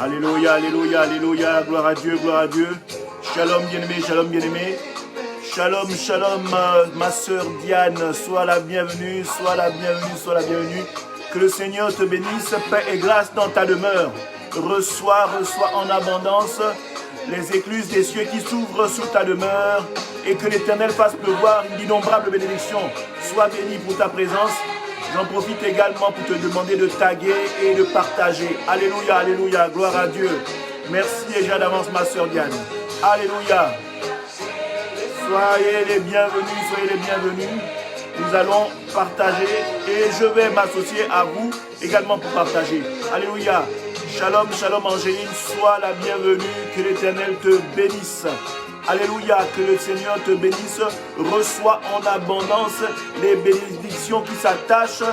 Alléluia, alléluia, alléluia. Gloire à Dieu, gloire à Dieu. Shalom bien-aimé, shalom bien-aimé. Shalom, shalom, ma sœur Diane. Sois la bienvenue, sois la bienvenue, sois la bienvenue. Que le Seigneur te bénisse, paix et grâce dans ta demeure. Reçois, reçois en abondance les écluses des cieux qui s'ouvrent sous ta demeure et que l'Éternel fasse pleuvoir une innombrable bénédiction. Sois béni pour ta présence. J'en profite également pour te demander de taguer et de partager. Alléluia, alléluia, gloire à Dieu. Merci déjà d'avance ma sœur Diane. Alléluia. Soyez les bienvenus, soyez les bienvenus. Nous allons partager et je vais m'associer à vous également pour partager. Alléluia. Shalom, shalom Angéline, sois la bienvenue, que l'Éternel te bénisse. Alléluia, que le Seigneur te bénisse. Reçois en abondance les bénédictions qui s'attachent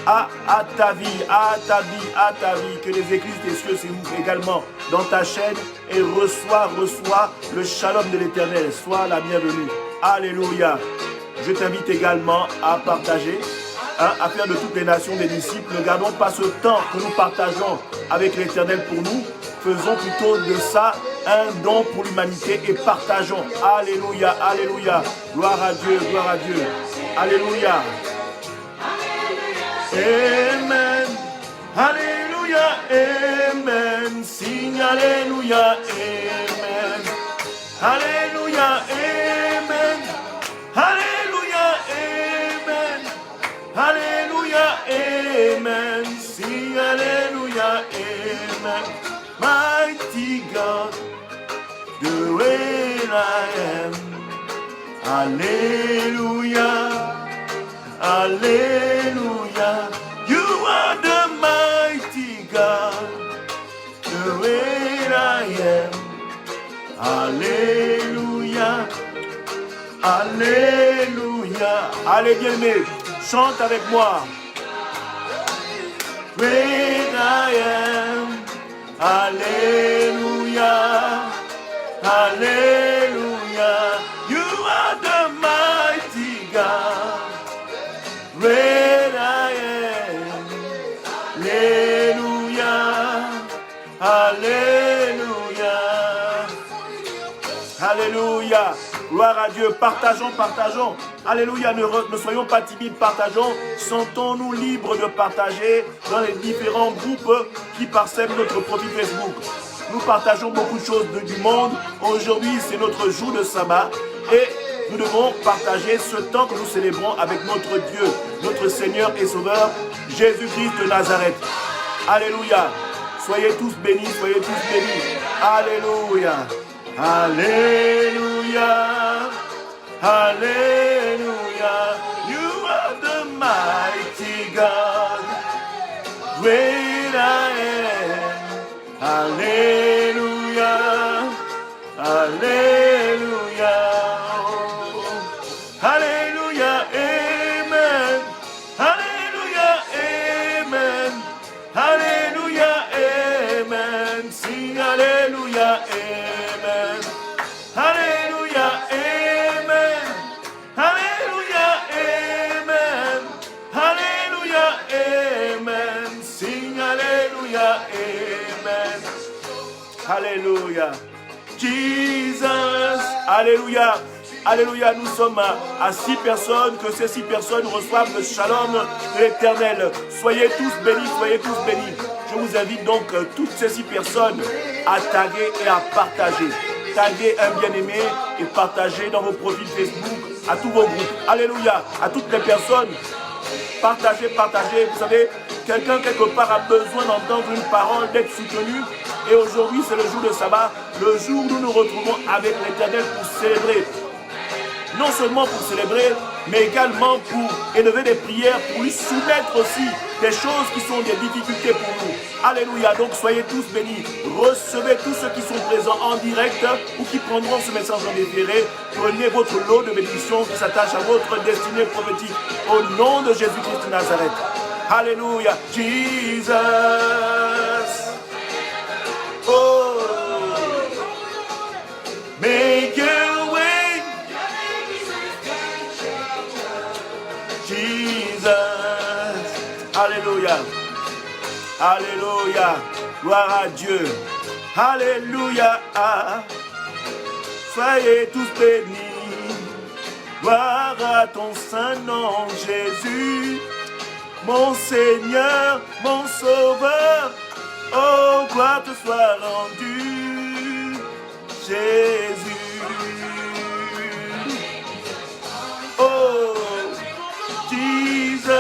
à ta vie, à ta vie, à ta vie. Que les églises des cieux s'ouvrent également dans ta chaîne et reçois le shalom de l'Éternel. Sois la bienvenue. Alléluia. Je t'invite également à partager, à faire de toutes les nations des disciples. Ne gardons pas ce temps que nous partageons avec l'Éternel pour nous. Faisons plutôt de ça un don pour l'humanité et partageons. Alléluia, alléluia. Gloire à Dieu, gloire à Dieu. Alléluia. Amen. Alléluia, amen. Signe alléluia, amen. Alléluia, amen. Alléluia, amen. Alléluia, amen. Signe alléluia, amen. Mighty God, the way I am. Hallelujah, hallelujah. You are the mighty God, the way I am. Hallelujah, hallelujah. Allez bien aimé, chante avec moi. Great I am. Hallelujah, hallelujah. You are the mighty God. Great I am. Hallelujah, hallelujah. Alléluia. Gloire à Dieu. Partageons, partageons. Alléluia. Ne soyons pas timides, partageons. Sentons-nous libres de partager dans les différents groupes qui parsèment notre profil Facebook. Nous partageons beaucoup de choses du monde. Aujourd'hui, c'est notre jour de sabbat. Et nous devons partager ce temps que nous célébrons avec notre Dieu, notre Seigneur et Sauveur, Jésus-Christ de Nazareth. Alléluia. Soyez tous bénis, soyez tous bénis. Alléluia. Hallelujah, hallelujah. You are the mighty God. Great I am. Hallelujah, hallelujah. Hallelujah, amen. Hallelujah, amen. Hallelujah, amen. Sing hallelujah, amen. Hallelujah, amen. Hallelujah, amen. Hallelujah, amen. Sing hallelujah, amen. Hallelujah. Jesus. Alléluia. Alléluia, nous sommes à 6 personnes, que ces 6 personnes reçoivent le shalom de l'Éternel. Soyez tous bénis, soyez tous bénis. Je vous invite donc toutes ces 6 personnes à taguer et à partager. Taguez un bien-aimé et partagez dans vos profils Facebook, à tous vos groupes. Alléluia, à toutes les personnes. Partagez, partagez. Vous savez, quelqu'un quelque part a besoin d'entendre une parole, d'être soutenu. Et aujourd'hui, c'est le jour de sabbat, le jour où nous nous retrouvons avec l'Éternel pour célébrer. Non seulement pour célébrer, mais également pour élever des prières, pour lui soumettre aussi des choses qui sont des difficultés pour nous. Alléluia, donc soyez tous bénis. Recevez tous ceux qui sont présents en direct ou qui prendront ce message en différé. Prenez votre lot de bénédictions qui s'attachent à votre destinée prophétique. Au nom de Jésus-Christ de Nazareth. Alléluia, Jesus. Oh, make your way, Jesus. Alléluia, alléluia. Gloire à Dieu. Alléluia. Soyez tous bénis. Gloire à ton saint nom, Jésus. Mon Seigneur, mon Sauveur. Oh, gloire te soit rendue, Jésus. Oh, Jesus.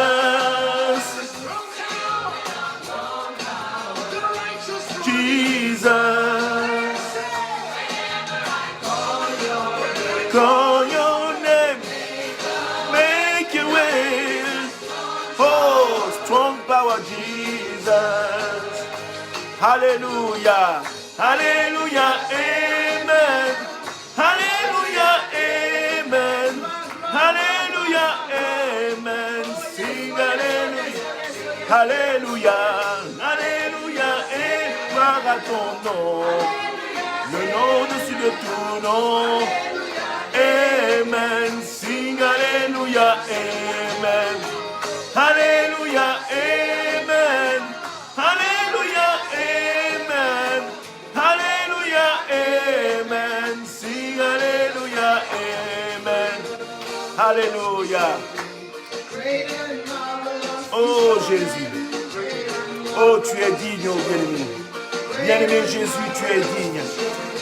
Jesus. Call your name. Make your way. Oh, strong power, Jesus. Hallelujah. Hallelujah. Amen. Hallelujah. Amen. Hallelujah. Amen. Sing hallelujah. Hallelujah. Hallelujah. Et gloire à ton nom. Le nom au-dessus de tout nom. Amen. Sing hallelujah. Amen. Hallelujah. Amen. Hallelujah. Amen. Hallelujah. Amen. Sing hallelujah. Amen. Hallelujah. Oh Jésus. Oh, tu es digne, oh bien-aimé. Bien-aimé Jésus, tu es digne.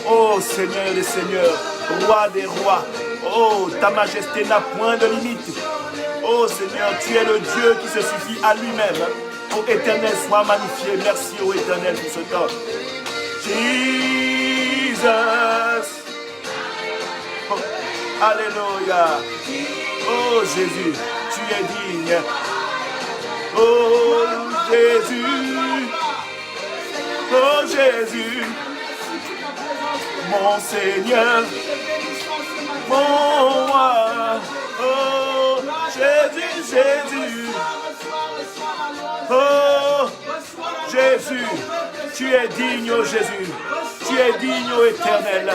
Oh Seigneur des seigneurs, roi des rois. Oh, ta majesté n'a point de limite. Oh Seigneur, tu es le Dieu qui se suffit à lui-même. Oh Éternel, sois magnifié. Merci, oh Éternel, pour ce temps. Jesus. Oh, alléluia. Oh Jésus, tu es digne. Oh Jésus. Oh Jésus. Mon Seigneur. Mon roi. Oh Jésus, Jésus. Oh Jésus, tu es digne, oh Jésus. Tu es digne, ô Éternel.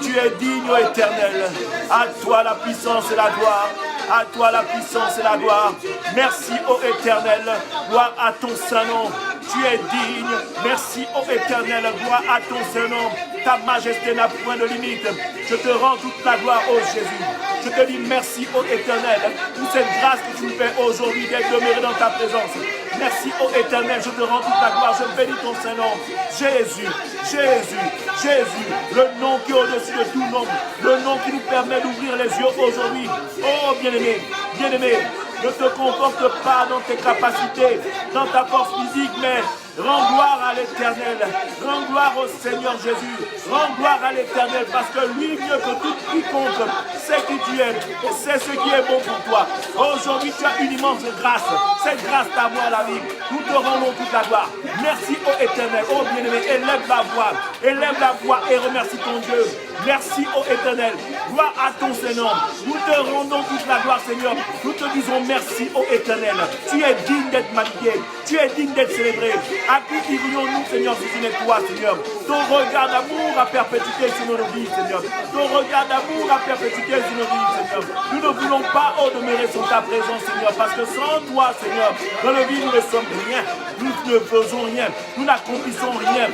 Tu es digne, ô Éternel. À toi la puissance et la gloire. À toi la puissance et la gloire. Merci, ô Éternel. Gloire à ton saint nom. Tu es digne. Merci, ô Éternel. Gloire à ton saint nom. Ta majesté n'a point de limite. Je te rends toute la gloire, ô Jésus. Je te dis merci, ô Éternel, pour cette grâce que tu nous fais aujourd'hui d'être demeuré dans ta présence. Merci, ô Éternel, je te rends toute la gloire. Je bénis ton saint nom. Jésus, Jésus, Jésus, le nom qui est au-dessus de tout nom, le nom qui nous permet d'ouvrir les yeux aujourd'hui. Oh, bien-aimé, bien-aimé, ne te comporte pas dans tes capacités, dans ta force physique, mais rends gloire à l'Éternel. Rends gloire au Seigneur Jésus. Rends gloire à l'Éternel parce que lui, mieux que tout quiconque, sait qui tu es et c'est ce qui est bon pour toi. Aujourd'hui, tu as une immense grâce. Cette grâce t'envoie la vie. Nous te rendons toute la gloire. Merci ô Éternel. Ô bien-aimé, élève la voix. Élève la voix et remercie ton Dieu. Merci ô Éternel. Gloire à ton Seigneur. Nous te rendons toute la gloire, Seigneur. Nous te disons merci ô Éternel. Tu es digne d'être magnifié. Tu es digne d'être célébré. À qui irions-nous, Seigneur, si ce n'est toi, Seigneur? Ton regard d'amour à perpétuité sur nos vies, Seigneur. Ton regard d'amour à perpétuité sur nos vies, Seigneur. Nous ne voulons pas, demeurer sur ta présence, Seigneur, parce que sans toi, Seigneur, dans le vie, nous ne sommes rien. Nous ne faisons rien. Nous n'accomplissons rien.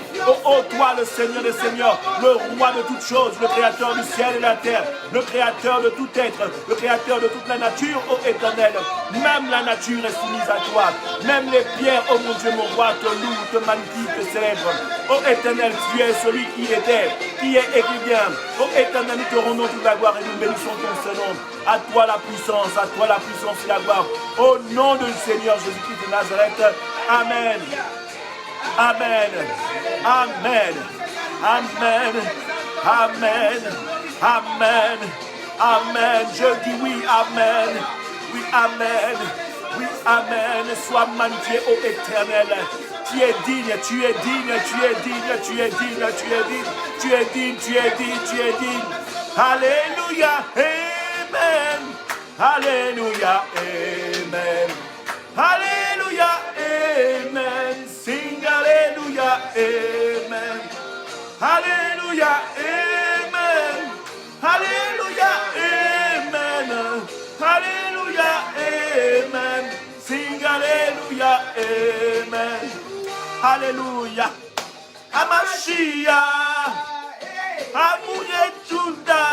Oh, toi, le Seigneur des Seigneurs, le roi de toutes choses, le créateur du ciel et de la terre, le créateur de tout être, le créateur de toute la nature, ô Éternel. Même la nature est soumise à toi. Même les pierres, oh mon Dieu, mon roi, te louent, te magnifient, te célèbrent. Ô Éternel, tu es celui qui était, qui est et qui vient. Ô Éternel, nous te rendons toute la gloire et nous bénissons ton Saint-Nom. À toi la puissance et la gloire. Au nom du Seigneur Jésus-Christ de Nazareth. Amen. Amen. Amen. Amen. Amen. Amen. Amen. Je dis oui, amen. Oui, amen. Oui, amen. Sois magnifié, ô Éternel. Tu es digne, tu es digne, tu es digne, tu es digne, tu es digne, tu es digne, tu es digne, tu es digne. Alléluia, amen. Alléluia, amen. Alléluia, amen. Sing alléluia, amen. Alléluia, amen. Alléluia, amen. Alléluia, amen. Sing alléluia, amen. Alléluia. Amashia, Amouye Juda,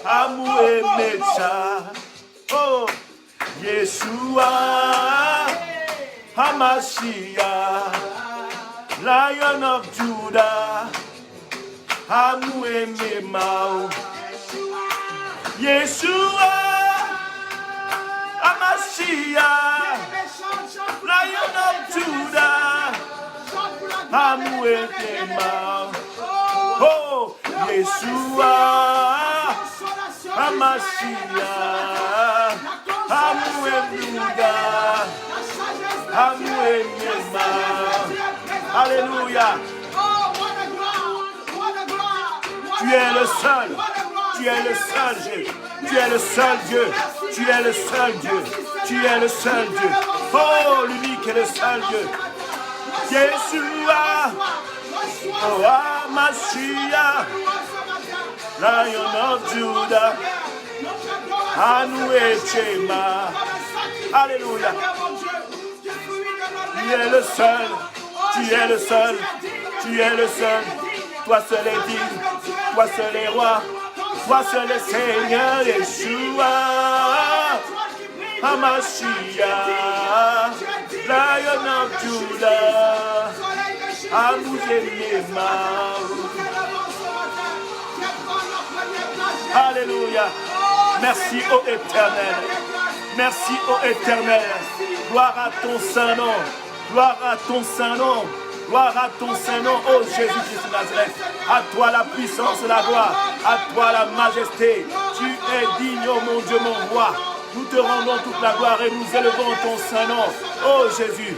Amouye Mecha, oh, Yeshua, Amashia, Lion of Judah, Amouye Memao, Yeshua, Amashia, Lion of Judah, Amouye Memao, oh, Yeshua, Amashia, Amouye Judah, Amouye Memao. Alléluia. Tu es le seul. Tu es le seul Dieu. Tu es le seul Dieu. Tu es le seul Dieu. Tu es le seul Dieu. Oh, l'unique et le seul Dieu. Yeshua. Oh, Amashia. Lion of Judah. Anoué Chema. Alléluia. Tu es le seul. Tu es le seul. Tu es le seul. Toi seul est digne. Toi seul est roi. Toi seul est Seigneur. Yeshua. Amashia. Lion of Judah. Amouye. Alléluia. Merci ô Éternel. Merci ô Éternel. Gloire à ton saint nom. Gloire à ton saint nom. Gloire à ton saint nom, ô Jésus-Christ de Nazareth. À toi la puissance et la gloire. À toi la majesté. Tu es digne, ô mon Dieu, mon roi. Nous te rendons toute la gloire et nous élevons ton saint nom, ô Jésus.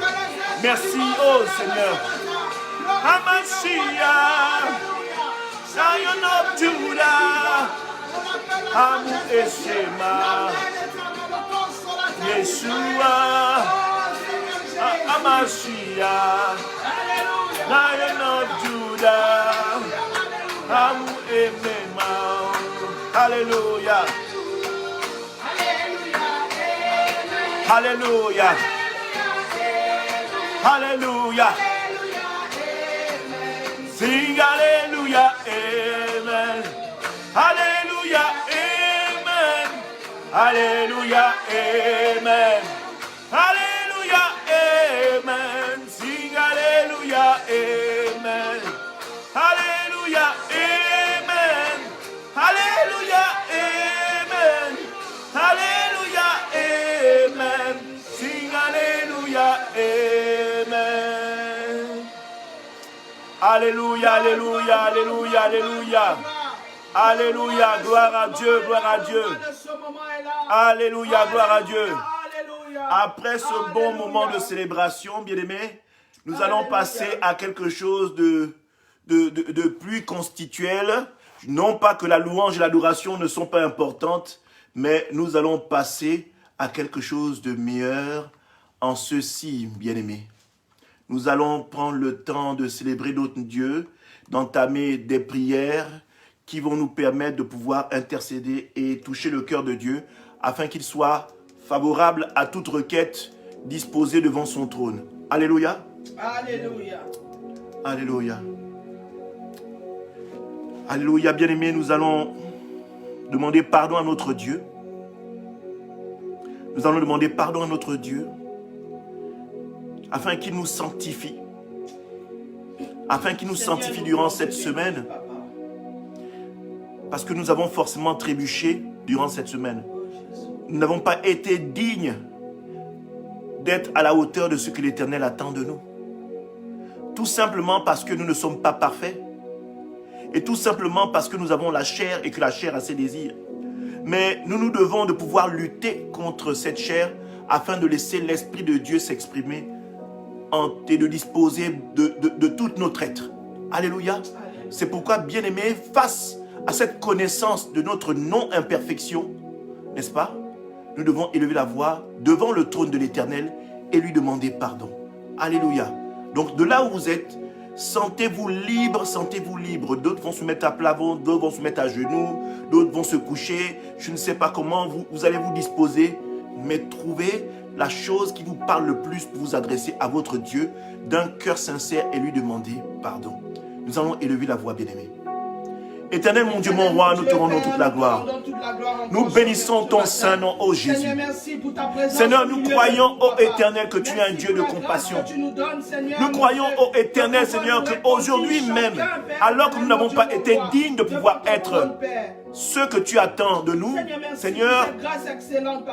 Merci, ô Seigneur. Amashia, Lion of Judah, Amouye Shema, Yeshua, Amashia, Lion of Judah, Amouye Memao. Alléluia. Alléluia. Alléluia. Sing Alléluia, Amen. Alléluia, Amen. Alléluia, Amen. Alléluia, Amen. Sing Alléluia, Amen. Alléluia, Amen. Alléluia, Amen. Alléluia, Amen. Sing Alléluia, Amen. Alléluia, Alléluia, Alléluia, Alléluia. Alléluia, gloire à Dieu, gloire à Dieu. Alléluia, gloire à Dieu. Après ce bon moment de célébration, bien-aimés, nous allons passer à quelque chose de plus constituel. Non pas que la louange et l'adoration ne sont pas importantes, mais nous allons passer à quelque chose de meilleur en ceci, bien-aimés. Nous allons prendre le temps de célébrer notre Dieu, d'entamer des prières qui vont nous permettre de pouvoir intercéder et toucher le cœur de Dieu afin qu'il soit favorable à toute requête disposée devant son trône. Alléluia. Alléluia. Alléluia. Alléluia, bien-aimés, nous allons demander pardon à notre Dieu. Nous allons demander pardon à notre Dieu afin qu'il nous sanctifie. Afin qu'il nous sanctifie durant cette semaine. Parce que nous avons forcément trébuché durant cette semaine. Nous n'avons pas été dignes d'être à la hauteur de ce que l'Éternel attend de nous. Tout simplement parce que nous ne sommes pas parfaits. Et tout simplement parce que nous avons la chair et que la chair a ses désirs. Mais nous devons de pouvoir lutter contre cette chair afin de laisser l'Esprit de Dieu s'exprimer et de disposer de tout notre être. Alléluia. C'est pourquoi, bien-aimés, face à cette connaissance de notre non-imperfection, n'est-ce pas? Nous devons élever la voix devant le trône de l'Éternel et lui demander pardon. Alléluia. Donc de là où vous êtes, sentez-vous libre, sentez-vous libre. D'autres vont se mettre à plat ventre, d'autres vont se mettre à genoux, d'autres vont se coucher. Je ne sais pas comment vous allez vous disposer, mais trouvez la chose qui vous parle le plus pour vous adresser à votre Dieu d'un cœur sincère et lui demander pardon. Nous allons élever la voix, bien-aimé. Éternel, mon Dieu, mon roi, nous te rendons toute la gloire. Nous bénissons ton saint nom, ô Jésus. Seigneur, nous croyons, ô Éternel, que tu es un Dieu de compassion. Nous croyons, ô Éternel, Seigneur, qu'aujourd'hui même, alors que nous n'avons pas été dignes de pouvoir être ce que tu attends de nous, Seigneur,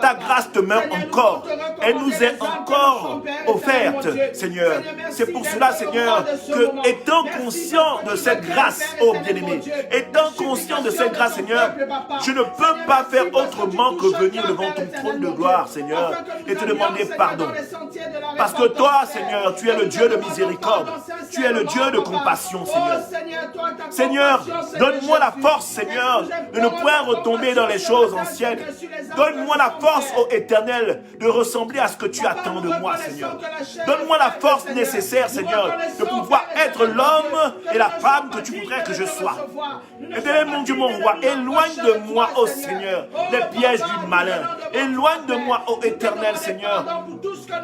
ta grâce demeure encore. Elle nous est encore offerte, Seigneur. C'est pour cela, Seigneur, que étant conscient de cette grâce, ô bien-aimé, étant conscient de cette grâce, Seigneur, je ne peux pas faire autrement que venir devant ton trône de gloire, Seigneur, et te demander pardon. Parce que toi, Seigneur, tu es le Dieu de miséricorde. Tu es le Dieu de compassion, Seigneur. Seigneur, donne-moi la force, Seigneur, de ne point retomber dans les choses anciennes. Donne-moi la force, ô Éternel, de ressembler à ce que tu attends de moi, Seigneur. Donne-moi la force nécessaire, Seigneur, de pouvoir être l'homme et la femme que tu voudrais que je sois. Éternel, mon Dieu, mon roi, éloigne de moi, ô Seigneur, les pièges du malin. Éloigne de moi, ô Éternel, Seigneur,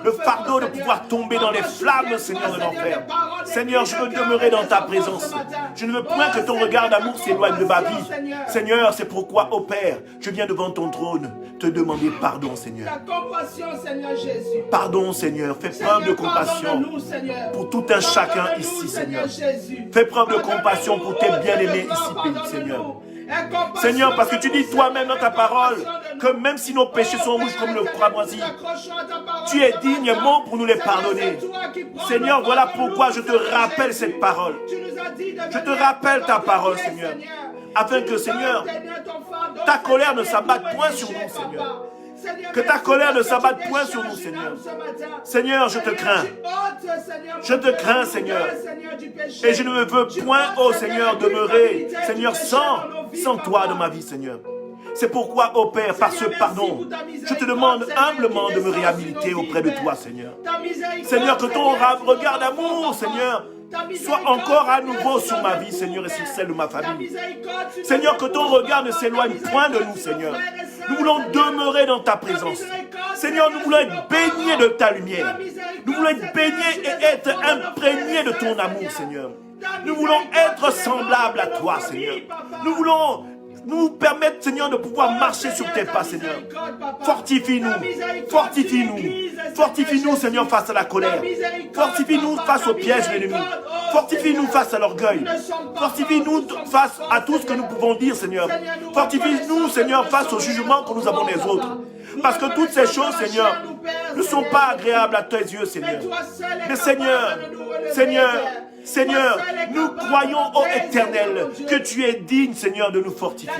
le fardeau de pouvoir tomber dans les flammes, Seigneur, de l'enfer. Seigneur, je veux demeurer dans ta présence. Je ne veux point que ton regard d'amour s'éloigne de ma vie. Seigneur, c'est pourquoi, ô Père, je viens devant ton trône te demander pardon, Seigneur. Pardon, Seigneur. Fais preuve de compassion pour tout un chacun ici, Seigneur. Fais preuve de compassion pour tes bien-aimés ici, Père, Seigneur. Seigneur, parce que tu dis toi-même dans ta parole que même si nos péchés sont rouges comme le cramoisi, tu es dignement pour nous les pardonner. Seigneur, voilà pourquoi je te rappelle cette parole. Je te rappelle ta parole, Seigneur, afin que, Seigneur, ta colère ne s'abatte point sur nous, Seigneur. Que ta colère ne s'abatte point sur nous, Seigneur. Seigneur, je te crains. Je te crains, Seigneur. Et je ne me veux point, ô Seigneur, demeurer, Seigneur, sans toi dans ma vie, Seigneur. C'est pourquoi, ô Père, par ce pardon, je te demande humblement de me réhabiliter auprès de toi, Seigneur. Seigneur, que ton regard d'amour, Seigneur, soit encore à nouveau sur ma vie, Seigneur, et sur celle de ma famille. Seigneur, que ton regard ne s'éloigne point de nous, Seigneur. Nous voulons demeurer dans ta présence. Seigneur, nous voulons être baignés de ta lumière. Nous voulons être baignés et être imprégnés de ton amour, Seigneur. Nous voulons être semblables à toi, Seigneur. Nous voulons nous permettre, Seigneur, de pouvoir marcher sur tes pas, Seigneur. Fortifie-nous. Fortifie-nous. Fortifie-nous, Seigneur, face à la colère. Fortifie-nous face aux pièges de l'ennemi. Fortifie-nous face à l'orgueil. Fortifie-nous face à tout ce que nous pouvons dire, Seigneur. Fortifie-nous, Seigneur, face au jugement que nous avons des autres. Parce que toutes ces choses, Seigneur, ne sont pas agréables à tes yeux, Seigneur. Mais Seigneur, nous croyons, ô Éternel, que tu es digne, Seigneur, de nous fortifier.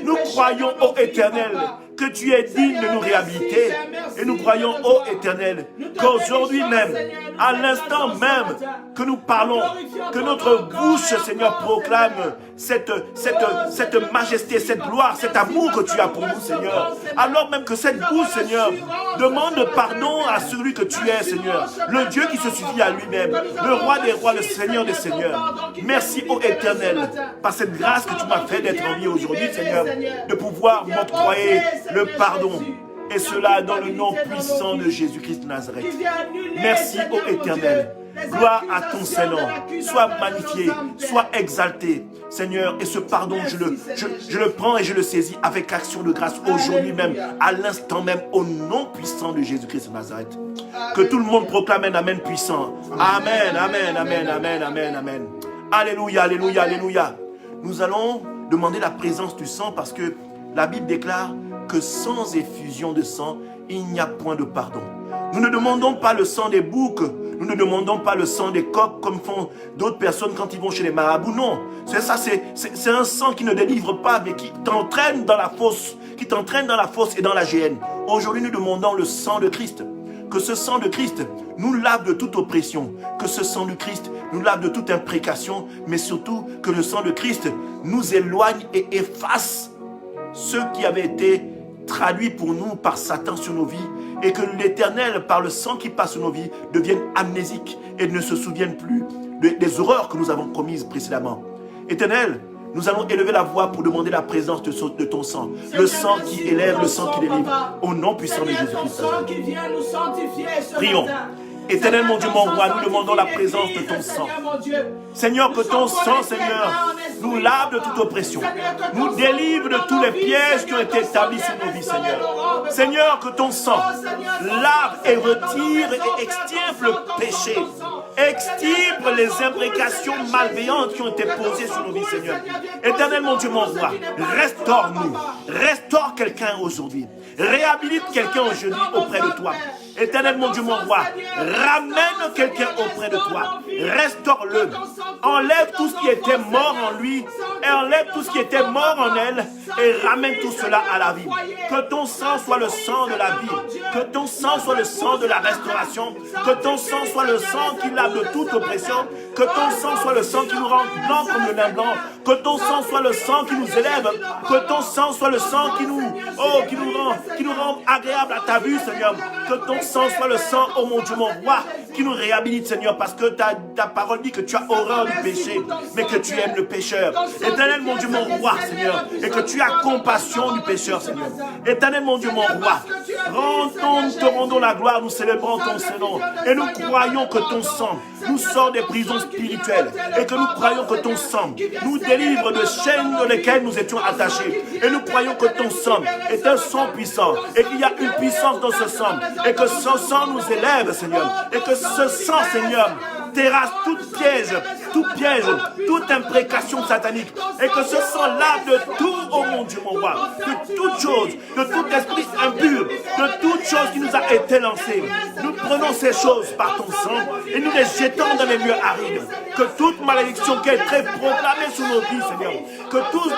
Nous croyons, ô Éternel, que tu es digne de nous réhabiliter. Et nous croyons, ô Éternel, qu'aujourd'hui même, à l'instant même que nous parlons, que notre bouche, Seigneur, proclame cette majesté, cette gloire, cet amour que tu as pour nous, Seigneur. Alors même que cette bouche, Seigneur, demande pardon à celui que tu es, Seigneur. Le Dieu qui se suffit à lui-même, le roi des rois, le Seigneur des seigneurs. Merci, ô Éternel, par cette grâce que tu m'as fait d'être en vie aujourd'hui, Seigneur, de pouvoir m'octroyer le pardon. Et cela dans le nom puissant de Jésus-Christ de Nazareth. Merci, ô Éternel. Gloire à ton Saint-Nom. Sois magnifié, sois exalté, Seigneur. Et ce pardon, je le prends et je le saisis avec action de grâce aujourd'hui même, à l'instant même, au nom puissant de Jésus-Christ de Nazareth. Que tout le monde proclame un amen puissant. Amen, amen, amen, amen, amen, amen. Alléluia, alléluia, alléluia. Nous allons demander la présence du sang parce que la Bible déclare que sans effusion de sang, il n'y a point de pardon. Nous ne demandons pas le sang des boucs, nous ne demandons pas le sang des coqs comme font d'autres personnes quand ils vont chez les marabouts. Non, c'est un sang qui ne délivre pas, mais qui t'entraîne dans la fosse, et dans la géhenne. Aujourd'hui, nous demandons le sang de Christ. Que ce sang de Christ nous lave de toute oppression, que ce sang de Christ nous lave de toute imprécation, mais surtout que le sang de Christ nous éloigne et efface ce qui avait été traduit pour nous par Satan sur nos vies, et que l'Éternel, par le sang qui passe sur nos vies, devienne amnésique et ne se souvienne plus des horreurs que nous avons commises précédemment. Éternel, nous allons élever la voix pour demander la présence de ton sang. Le sang qui élève, le sang qui délivre. Au nom puissant de Jésus-Christ. Prions. Éternel mon Dieu, mon roi, nous demandons la présence de ton sang. Seigneur, que ton sang, Seigneur, nous lave de toute oppression. Nous délivre de tous les pièges qui ont été établis sur nos vies, Seigneur. Seigneur, que ton sang lave et retire et extirpe le péché. Extirpe les imprécations malveillantes qui ont été posées sur nos vies, Seigneur. Éternel mon Dieu, mon roi, restaure-nous. Restaure quelqu'un aujourd'hui. Réhabilite quelqu'un aujourd'hui auprès de toi. Éternel mon Dieu, mon roi, ramène quelqu'un auprès de toi. Restaure-le. Enlève tout ce qui était mort en lui et enlève tout ce qui était mort en elle et ramène tout cela à la vie. Que ton sang soit le sang de la vie. Que ton sang soit le sang de la restauration. Que ton sang soit le sang qui lave de toute oppression. Que ton sang soit le sang qui nous rend blanc comme le lin blanc. Que ton sang soit le sang qui nous élève. Que ton sang soit le sang qui nous rend agréable à ta vue, Seigneur. Que ton sang soit le sang, oh mon Dieu, mon roi, qui nous réhabilite, Seigneur, parce que ta parole dit que tu as horreur du péché, mais que tu aimes le pécheur. Éternel, mon Dieu, mon roi, Seigneur, et que tu as compassion du pécheur, Seigneur. Éternel, mon Dieu, mon roi, te rendons la gloire, nous célébrons ton Seigneur, et nous croyons que ton sang nous sort des prisons spirituelles, et que nous croyons que ton sang nous délivre de chaînes dans lesquelles nous étions attachés, et nous croyons que ton sang est un sang puissant, et qu'il y a une puissance dans ce sang, et que ce sang nous élève, Seigneur, et que ce sang, Seigneur, terrasse toute piège, toute imprécation satanique, et que ce sang lave de tout, oh mon Dieu, mon roi, de toute chose, de tout esprit impur, de toute chose qui nous a été lancée. Nous prenons ces choses par ton sang et nous les jetons dans les lieux arides. Que toute malédiction qui est très proclamée sur nos vies, Seigneur, que toute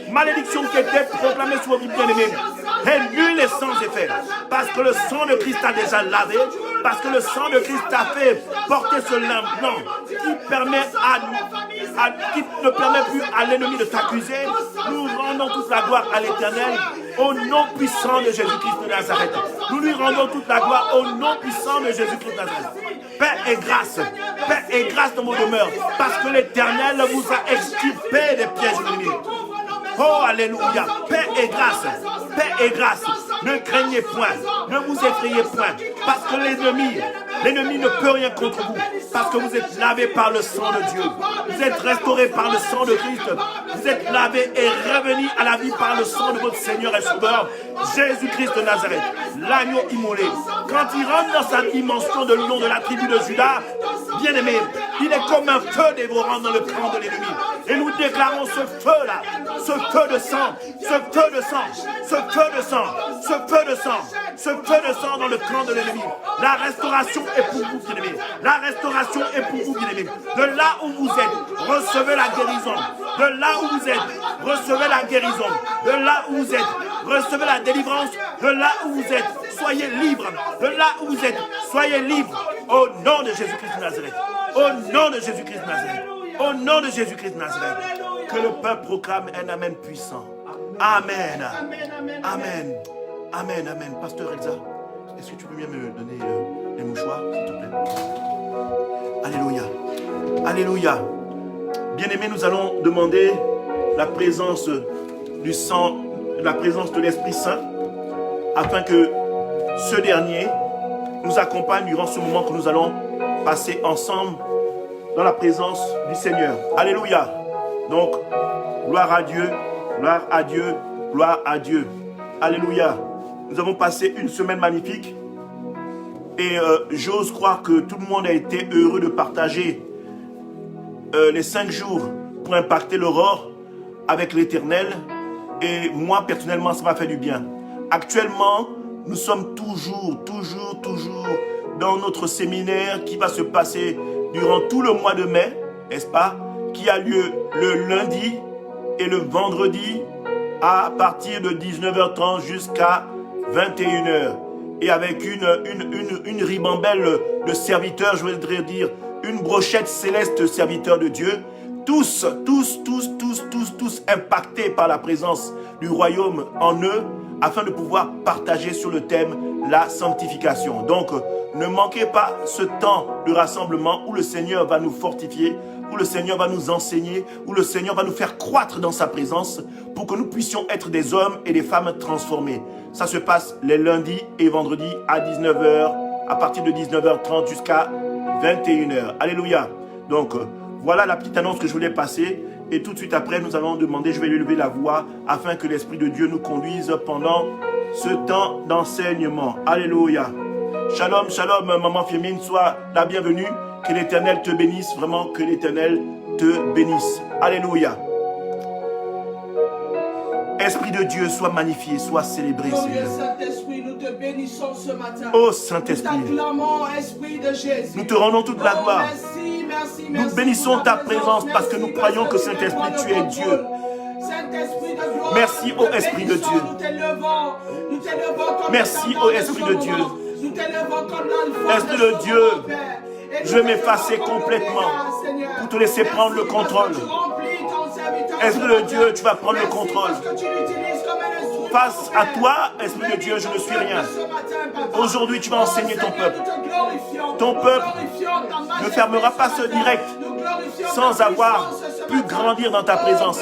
malédiction qui était proclamée sur nos vies bien-aimées, est nulle et sans effet. Parce que le sang de Christ a déjà lavé, parce que le sang de Christ a fait porter ce lin blanc qui ne permet plus à l'ennemi de t'accuser. Nous rendons toute la gloire à l'Éternel au nom puissant de Jésus-Christ de Nazareth. Nous lui rendons toute la gloire au nom puissant de Jésus-Christ de Nazareth. Paix et grâce dans vos demeures, parce que l'Éternel vous a extirpé des pièges de l'ennemi. Oh, alléluia, paix et grâce, ne craignez point, ne vous effrayez point, parce que l'ennemi ne peut rien contre vous, parce que vous êtes lavés par le sang de Dieu, vous êtes restaurés par le sang de Christ, vous êtes lavés et revenus à la vie par le sang de votre Seigneur et Sauveur, Jésus-Christ de Nazareth, l'agneau immolé. Quand il rentre dans sa dimension de lion de la tribu de Juda, bien aimé, il est comme un feu dévorant dans le camp de l'ennemi. Et nous déclarons ce feu-là, ce feu de sang, ce feu de sang, ce feu de sang, ce feu de sang, ce feu de sang dans le camp de l'ennemi. La restauration est pour vous, bien-aimés. La restauration est pour vous, bien-aimés. De là où vous êtes, recevez la guérison. De là où vous êtes, recevez la guérison. De là où vous êtes, recevez la délivrance. De là où vous êtes, soyez libres. De là où vous êtes, soyez libres. Au nom de Jésus-Christ de Nazareth. Au nom de Jésus-Christ de Nazareth. Au nom de Jésus-Christ de Nazareth. Que le peuple proclame un amen puissant. Amen. Amen. Amen. Amen. Pasteur Elsa, est-ce que tu peux bien me donner les mouchoirs, s'il te plaît? Alléluia. Alléluia. Bien-aimés, nous allons demander la présence du sang, la présence de l'Esprit Saint, afin que ce dernier nous accompagne durant ce moment que nous allons passer ensemble dans la présence du Seigneur. Alléluia. Donc, gloire à Dieu, gloire à Dieu, gloire à Dieu. Alléluia. Nous avons passé une semaine magnifique et j'ose croire que tout le monde a été heureux de partager les 5 jours pour impacter l'aurore avec l'Éternel. Et moi, personnellement, ça m'a fait du bien. Actuellement, nous sommes toujours dans notre séminaire qui va se passer durant tout le mois de mai, n'est-ce pas? Qui a lieu le lundi et le vendredi à partir de 19h30 jusqu'à 21h. Et avec une ribambelle de serviteurs, je voudrais dire une brochette céleste serviteurs de Dieu, tous impactés par la présence du royaume en eux, afin de pouvoir partager sur le thème la sanctification. Donc, ne manquez pas ce temps de rassemblement où le Seigneur va nous fortifier où le Seigneur va nous enseigner, où le Seigneur va nous faire croître dans sa présence pour que nous puissions être des hommes et des femmes transformés. Ça se passe les lundis et vendredis à 19h, à partir de 19h30 jusqu'à 21h. Alléluia. Donc, voilà la petite annonce que je voulais passer. Et tout de suite après, nous allons demander, je vais lui lever la voix afin que l'Esprit de Dieu nous conduise pendant ce temps d'enseignement. Alléluia. Shalom, shalom, maman Fémine, sois la bienvenue. Que l'Éternel te bénisse, vraiment que l'Éternel te bénisse. Alléluia. Esprit de Dieu, sois magnifié, sois célébré, Seigneur. Saint-Esprit, nous te bénissons ce matin. Oh Saint-Esprit, nous t'acclamons, Esprit de Jésus. Nous te rendons toute la gloire. Merci, merci, nous merci bénissons ta présence parce que nous croyons que Saint-Esprit, tu es Dieu. Saint-Esprit de gloire, merci ô Esprit de Dieu. Nous t'élevons comme merci ô Esprit de Dieu. Nous t'élevons comme l'alpha. Esprit de Dieu, je vais m'effacer complètement pour te laisser prendre le contrôle. Esprit de Dieu, tu vas prendre le contrôle. Face à toi, Esprit de Dieu, je ne suis rien. Aujourd'hui, tu vas enseigner ton peuple. Ton peuple ne fermera pas ce direct sans avoir pu grandir dans ta présence,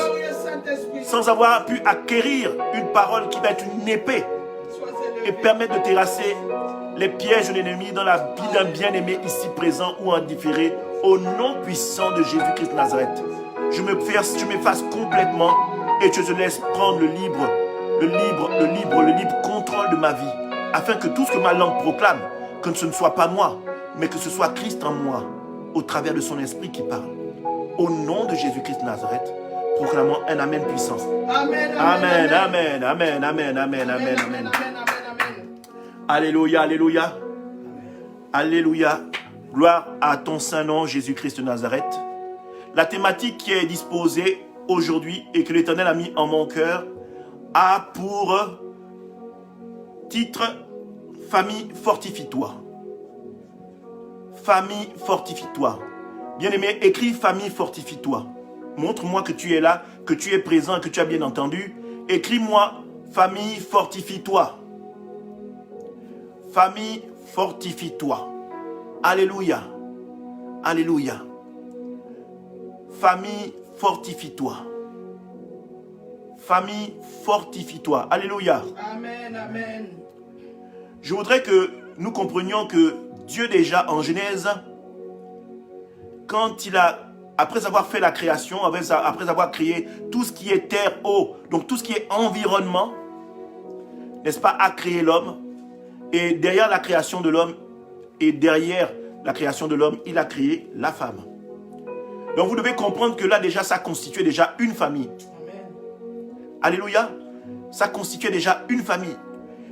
sans avoir pu acquérir une parole qui va être une épée et permettre de terrasser les pièges de l'ennemi dans la vie d'un bien-aimé ici présent ou en différé, au nom puissant de Jésus-Christ de Nazareth. Je m'efface complètement et je te laisse prendre le libre contrôle de ma vie, afin que tout ce que ma langue proclame, que ce ne soit pas moi, mais que ce soit Christ en moi, au travers de son esprit qui parle. Au nom de Jésus-Christ de Nazareth, proclamons un Amen puissant. Amen, amen, amen, amen, amen, amen, amen, amen. Alléluia, alléluia. Alléluia. Gloire à ton saint nom, Jésus-Christ de Nazareth. La thématique qui est disposée aujourd'hui et que l'Éternel a mis en mon cœur a pour titre « Famille, fortifie-toi ». Famille, fortifie-toi. Bien-aimé, écris « Famille, fortifie-toi ». Montre-moi que tu es là, que tu es présent, que tu as bien entendu. Écris-moi « Famille, fortifie-toi ». Famille, fortifie-toi. Alléluia. Alléluia. Famille, fortifie-toi. Famille, fortifie-toi. Alléluia. Amen, amen. Je voudrais que nous comprenions que Dieu déjà en Genèse, quand il a, après avoir fait la création, après avoir créé tout ce qui est terre, eau, donc tout ce qui est environnement, n'est-ce pas, a créé l'homme. Et derrière la création de l'homme, il a créé la femme. Donc vous devez comprendre que là déjà, ça constituait déjà une famille. Amen. Alléluia. Ça constituait déjà une famille.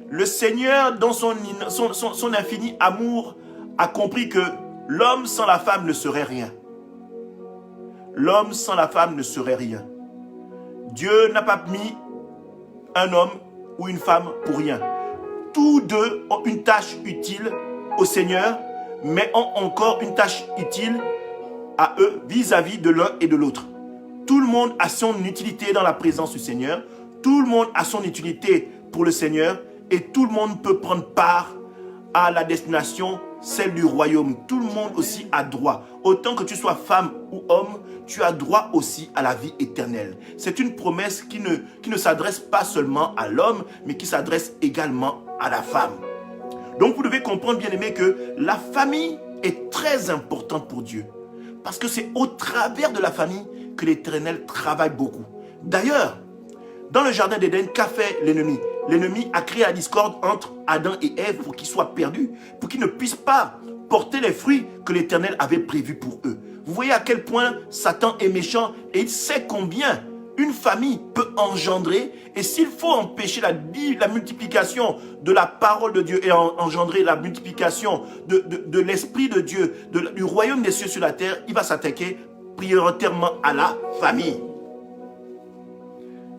Le Seigneur, dans son infini amour, a compris que l'homme sans la femme ne serait rien. L'homme sans la femme ne serait rien. Dieu n'a pas mis un homme ou une femme pour rien. Tous deux ont une tâche utile au Seigneur, mais ont encore une tâche utile à eux vis-à-vis de l'un et de l'autre. Tout le monde a son utilité dans la présence du Seigneur. Tout le monde a son utilité pour le Seigneur. Et tout le monde peut prendre part à la destination, celle du royaume. Tout le monde aussi a droit. Autant que tu sois femme ou homme, tu as droit aussi à la vie éternelle. C'est une promesse qui ne s'adresse pas seulement à l'homme, mais qui s'adresse également à la femme. Donc vous devez comprendre, bien aimé, que la famille est très importante pour Dieu. Parce que c'est au travers de la famille que l'Éternel travaille beaucoup. D'ailleurs, dans le jardin d'Éden, qu'a fait l'ennemi? L'ennemi a créé la discorde entre Adam et Ève pour qu'ils soient perdus, pour qu'ils ne puissent pas porter les fruits que l'Éternel avait prévus pour eux. Vous voyez à quel point Satan est méchant et il sait combien une famille peut engendrer. Et s'il faut empêcher la multiplication de la parole de Dieu et engendrer la multiplication de l'Esprit de Dieu, du royaume des cieux sur la terre, il va s'attaquer prioritairement à la famille.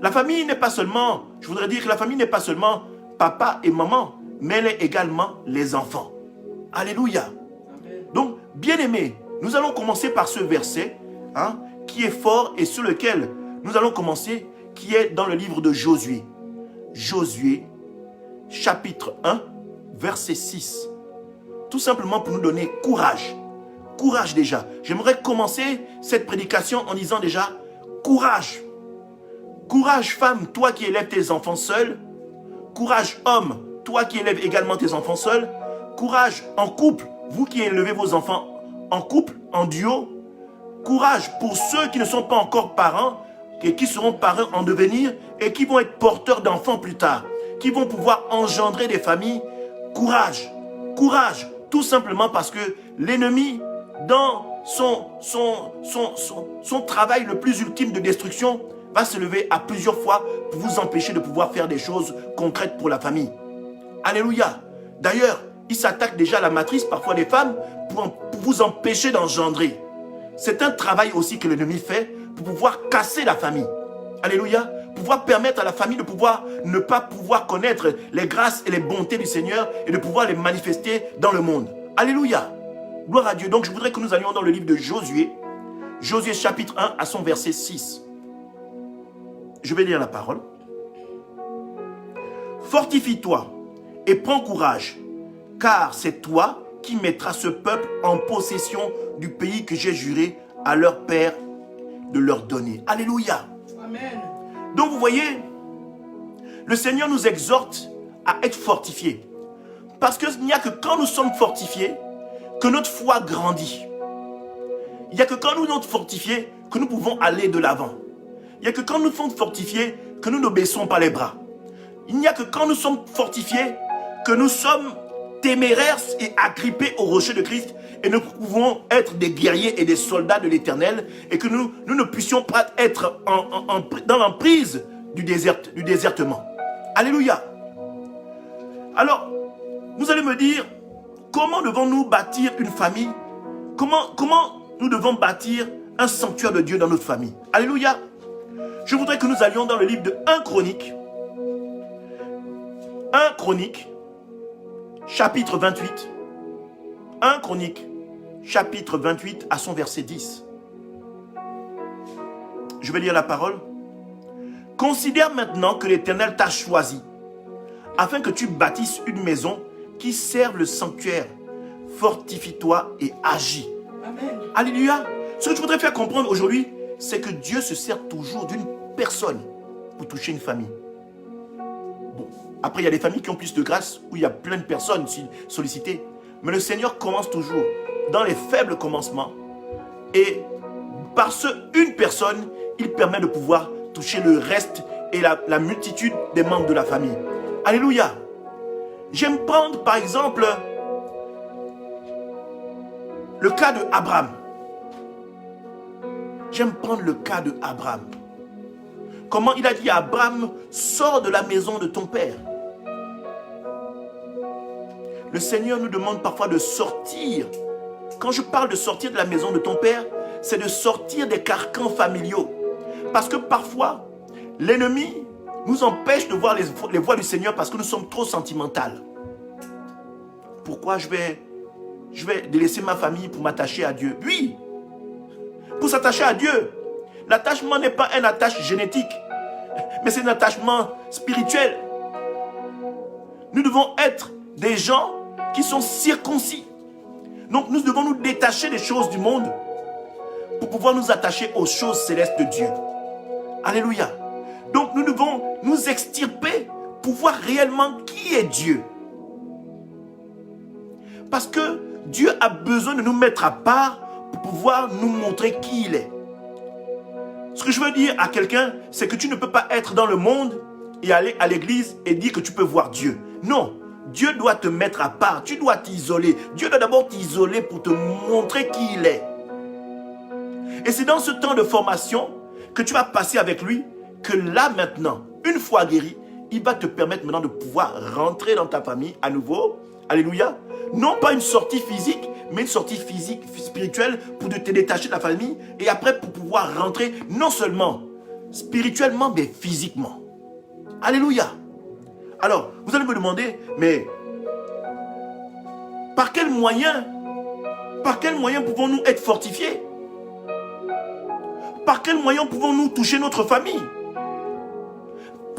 La famille n'est pas seulement, je voudrais dire que la famille n'est pas seulement papa et maman, mais elle est également les enfants. Alléluia. Amen. Donc, bien-aimés, nous allons commencer par ce verset qui est fort et sur lequel nous allons commencer, qui est dans le livre de Josué. Josué, chapitre 1, verset 6. Tout simplement pour nous donner courage. courage déjà. J'aimerais commencer cette prédication en disant déjà, courage. Courage femme, toi qui élèves tes enfants seuls. Courage homme, toi qui élèves également tes enfants seuls. Courage en couple, vous qui élevez vos enfants en couple, en duo. Courage pour ceux qui ne sont pas encore parents et qui seront parents en devenir et qui vont être porteurs d'enfants plus tard, qui vont pouvoir engendrer des familles. Courage, courage, tout simplement parce que l'ennemi, dans son travail le plus ultime de destruction, va se lever à plusieurs fois pour vous empêcher de pouvoir faire des choses concrètes pour la famille. Alléluia. D'ailleurs, il s'attaque déjà à la matrice, parfois des femmes, pour vous empêcher d'engendrer. C'est un travail aussi que l'ennemi fait pour pouvoir casser la famille. Alléluia. Pouvoir permettre à la famille de pouvoir ne pas pouvoir connaître les grâces et les bontés du Seigneur et de pouvoir les manifester dans le monde. Alléluia. Gloire à Dieu. Donc je voudrais que nous allions dans le livre de Josué. Josué chapitre 1 à son verset 6. Je vais lire la parole. Fortifie-toi et prends courage, car c'est toi qui mettras ce peuple en possession du pays que j'ai juré à leur père de leur donner. Alléluia. Amen. Donc vous voyez, le Seigneur nous exhorte à être fortifiés. Parce qu'il n'y a que quand nous sommes fortifiés que notre foi grandit. Il n'y a que quand nous sommes fortifiés que nous pouvons aller de l'avant. Il n'y a que quand nous sommes fortifiés que nous ne baissons pas les bras. Il n'y a que quand nous sommes fortifiés que nous sommes téméraires et agrippés au rocher de Christ et nous pouvons être des guerriers et des soldats de l'Éternel et que nous ne puissions pas être dans l'emprise du désertement. Alléluia. Alors, vous allez me dire, comment devons-nous bâtir une famille? Comment nous devons bâtir un sanctuaire de Dieu dans notre famille? Alléluia. Je voudrais que nous allions dans le livre de 1 Chronique. 1 Chronique, chapitre 28. 1 Chronique, chapitre 28 à son verset 10. Je vais lire la parole. Considère maintenant que l'Éternel t'a choisi, afin que tu bâtisses une maison qui serve le sanctuaire. Fortifie-toi et agis. Amen. Alléluia. Ce que je voudrais faire comprendre aujourd'hui, c'est que Dieu se sert toujours d'une personne pour toucher une famille. Bon, après il y a des familles qui ont plus de grâce, où il y a plein de personnes sollicitées. Mais le Seigneur commence toujours dans les faibles commencements. Et par une personne, il permet de pouvoir toucher le reste et la multitude des membres de la famille. Alléluia. J'aime prendre par exemple le cas de Abraham. J'aime prendre le cas de Abraham. Comment il a dit à Abraham, sors de la maison de ton père. Le Seigneur nous demande parfois de sortir. Quand je parle de sortir de la maison de ton père, c'est de sortir des carcans familiaux. Parce que parfois, l'ennemi nous empêche de voir les voies du Seigneur parce que nous sommes trop sentimentales. Pourquoi je vais délaisser ma famille pour m'attacher à Dieu? Oui, pour s'attacher à Dieu. L'attachement n'est pas un attachement génétique, mais c'est un attachement spirituel. Nous devons être des gens qui sont circoncis. Donc nous devons nous détacher des choses du monde pour pouvoir nous attacher aux choses célestes de Dieu. Alléluia. Donc nous devons nous extirper pour voir réellement qui est Dieu. Parce que Dieu a besoin de nous mettre à part pour pouvoir nous montrer qui il est. Ce que je veux dire à quelqu'un, c'est que tu ne peux pas être dans le monde et aller à l'église et dire que tu peux voir Dieu. Non, Dieu doit te mettre à part, tu dois t'isoler. Dieu doit d'abord t'isoler pour te montrer qui il est. Et c'est dans ce temps de formation que tu vas passer avec lui, que là maintenant, une fois guéri, il va te permettre maintenant de pouvoir rentrer dans ta famille à nouveau. Alléluia. Non pas une sortie physique, mais une sortie physique, spirituelle, pour te détacher de la famille et après pour pouvoir rentrer non seulement spirituellement, mais physiquement. Alléluia. Alors, vous allez me demander, mais par quel moyen pouvons-nous être fortifiés? Par quel moyen pouvons-nous toucher notre famille?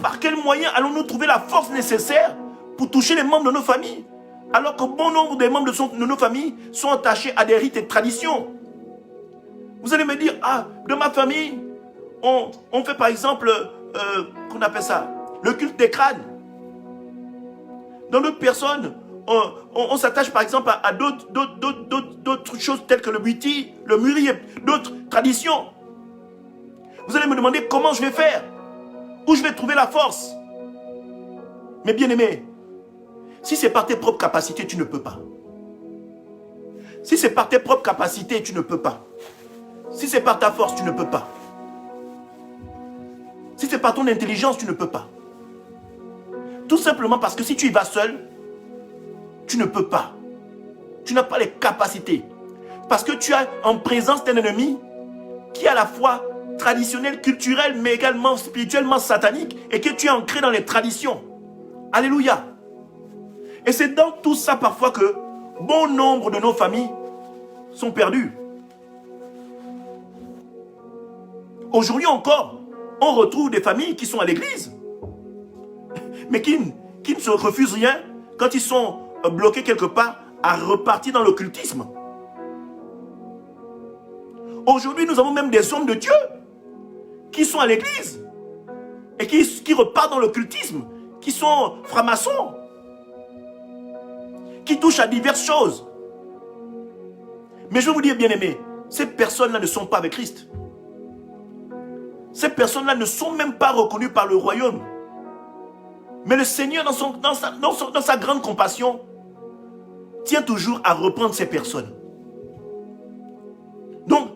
Par quel moyen allons-nous trouver la force nécessaire pour toucher les membres de nos familles? Alors que bon nombre des membres de nos familles sont attachés à des rites et traditions. Vous allez me dire, ah, de ma famille, on fait par exemple, qu'on appelle ça, le culte des crânes. Dans d'autres personnes, on s'attache par exemple à d'autres choses telles que le buti, le muri, d'autres traditions. Vous allez me demander comment je vais faire, où je vais trouver la force. Mais bien aimé, si c'est par tes propres capacités, tu ne peux pas. Si c'est par tes propres capacités, tu ne peux pas. Si c'est par ta force, tu ne peux pas. Si c'est par ton intelligence, tu ne peux pas. Tout simplement parce que si tu y vas seul, tu ne peux pas. Tu n'as pas les capacités. Parce que tu es en présence d'un ennemi qui est à la fois traditionnel, culturel, mais également spirituellement satanique et que tu es ancré dans les traditions. Alléluia. Et c'est dans tout ça parfois que bon nombre de nos familles sont perdues. Aujourd'hui encore, on retrouve des familles qui sont à l'église, mais qui ne se refusent rien quand ils sont bloqués quelque part à repartir dans l'occultisme. Aujourd'hui, nous avons même des hommes de Dieu qui sont à l'église et qui repartent dans l'occultisme, qui sont francs-maçons, qui touchent à diverses choses. Mais je vais vous dire, bien-aimés, ces personnes-là ne sont pas avec Christ. Ces personnes-là ne sont même pas reconnues par le royaume. Mais le Seigneur, dans sa grande compassion, tient toujours à reprendre ces personnes. Donc,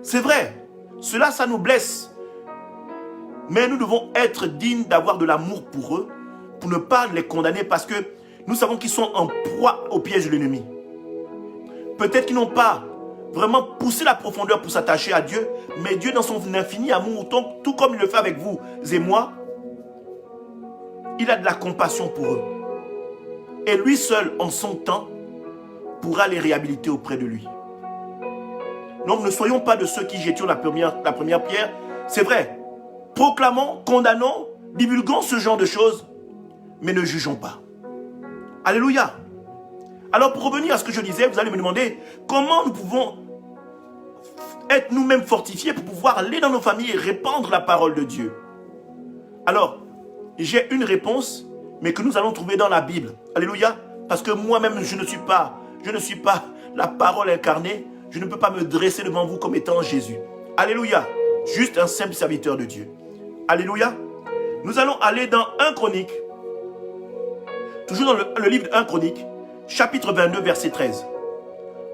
c'est vrai, cela, ça nous blesse. Mais nous devons être dignes d'avoir de l'amour pour eux, pour ne pas les condamner, parce que nous savons qu'ils sont en proie au piège de l'ennemi. Peut-être qu'ils n'ont pas vraiment poussé la profondeur pour s'attacher à Dieu, mais Dieu, dans son infini amour, tout comme il le fait avec vous et moi, il a de la compassion pour eux. Et lui seul, en son temps, pourra les réhabiliter auprès de lui. Donc ne soyons pas de ceux qui jettent la première pierre. C'est vrai, proclamons, condamnons, divulguons ce genre de choses, mais ne jugeons pas. Alléluia. Alors pour revenir à ce que je disais, vous allez me demander comment nous pouvons être nous-mêmes fortifiés pour pouvoir aller dans nos familles et répandre la parole de Dieu. Alors, j'ai une réponse, mais que nous allons trouver dans la Bible. Alléluia. Parce que moi-même, je ne suis pas la parole incarnée. Je ne peux pas me dresser devant vous comme étant Jésus. Alléluia. Juste un simple serviteur de Dieu. Alléluia. Nous allons aller dans 1 Chronique. Toujours dans le livre de 1 Chronique, chapitre 22, verset 13.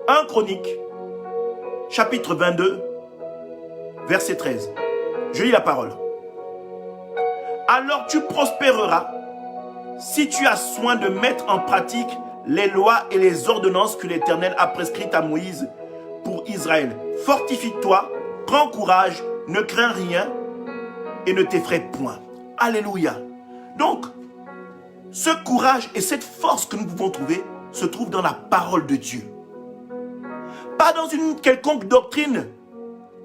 1 Chronique, chapitre 22, verset 13. Je lis la parole. Alors tu prospéreras si tu as soin de mettre en pratique les lois et les ordonnances que l'Éternel a prescrites à Moïse pour Israël. Fortifie-toi, prends courage, ne crains rien et ne t'effraie point. Alléluia. Donc, ce courage et cette force que nous pouvons trouver se trouvent dans la parole de Dieu. Pas dans une quelconque doctrine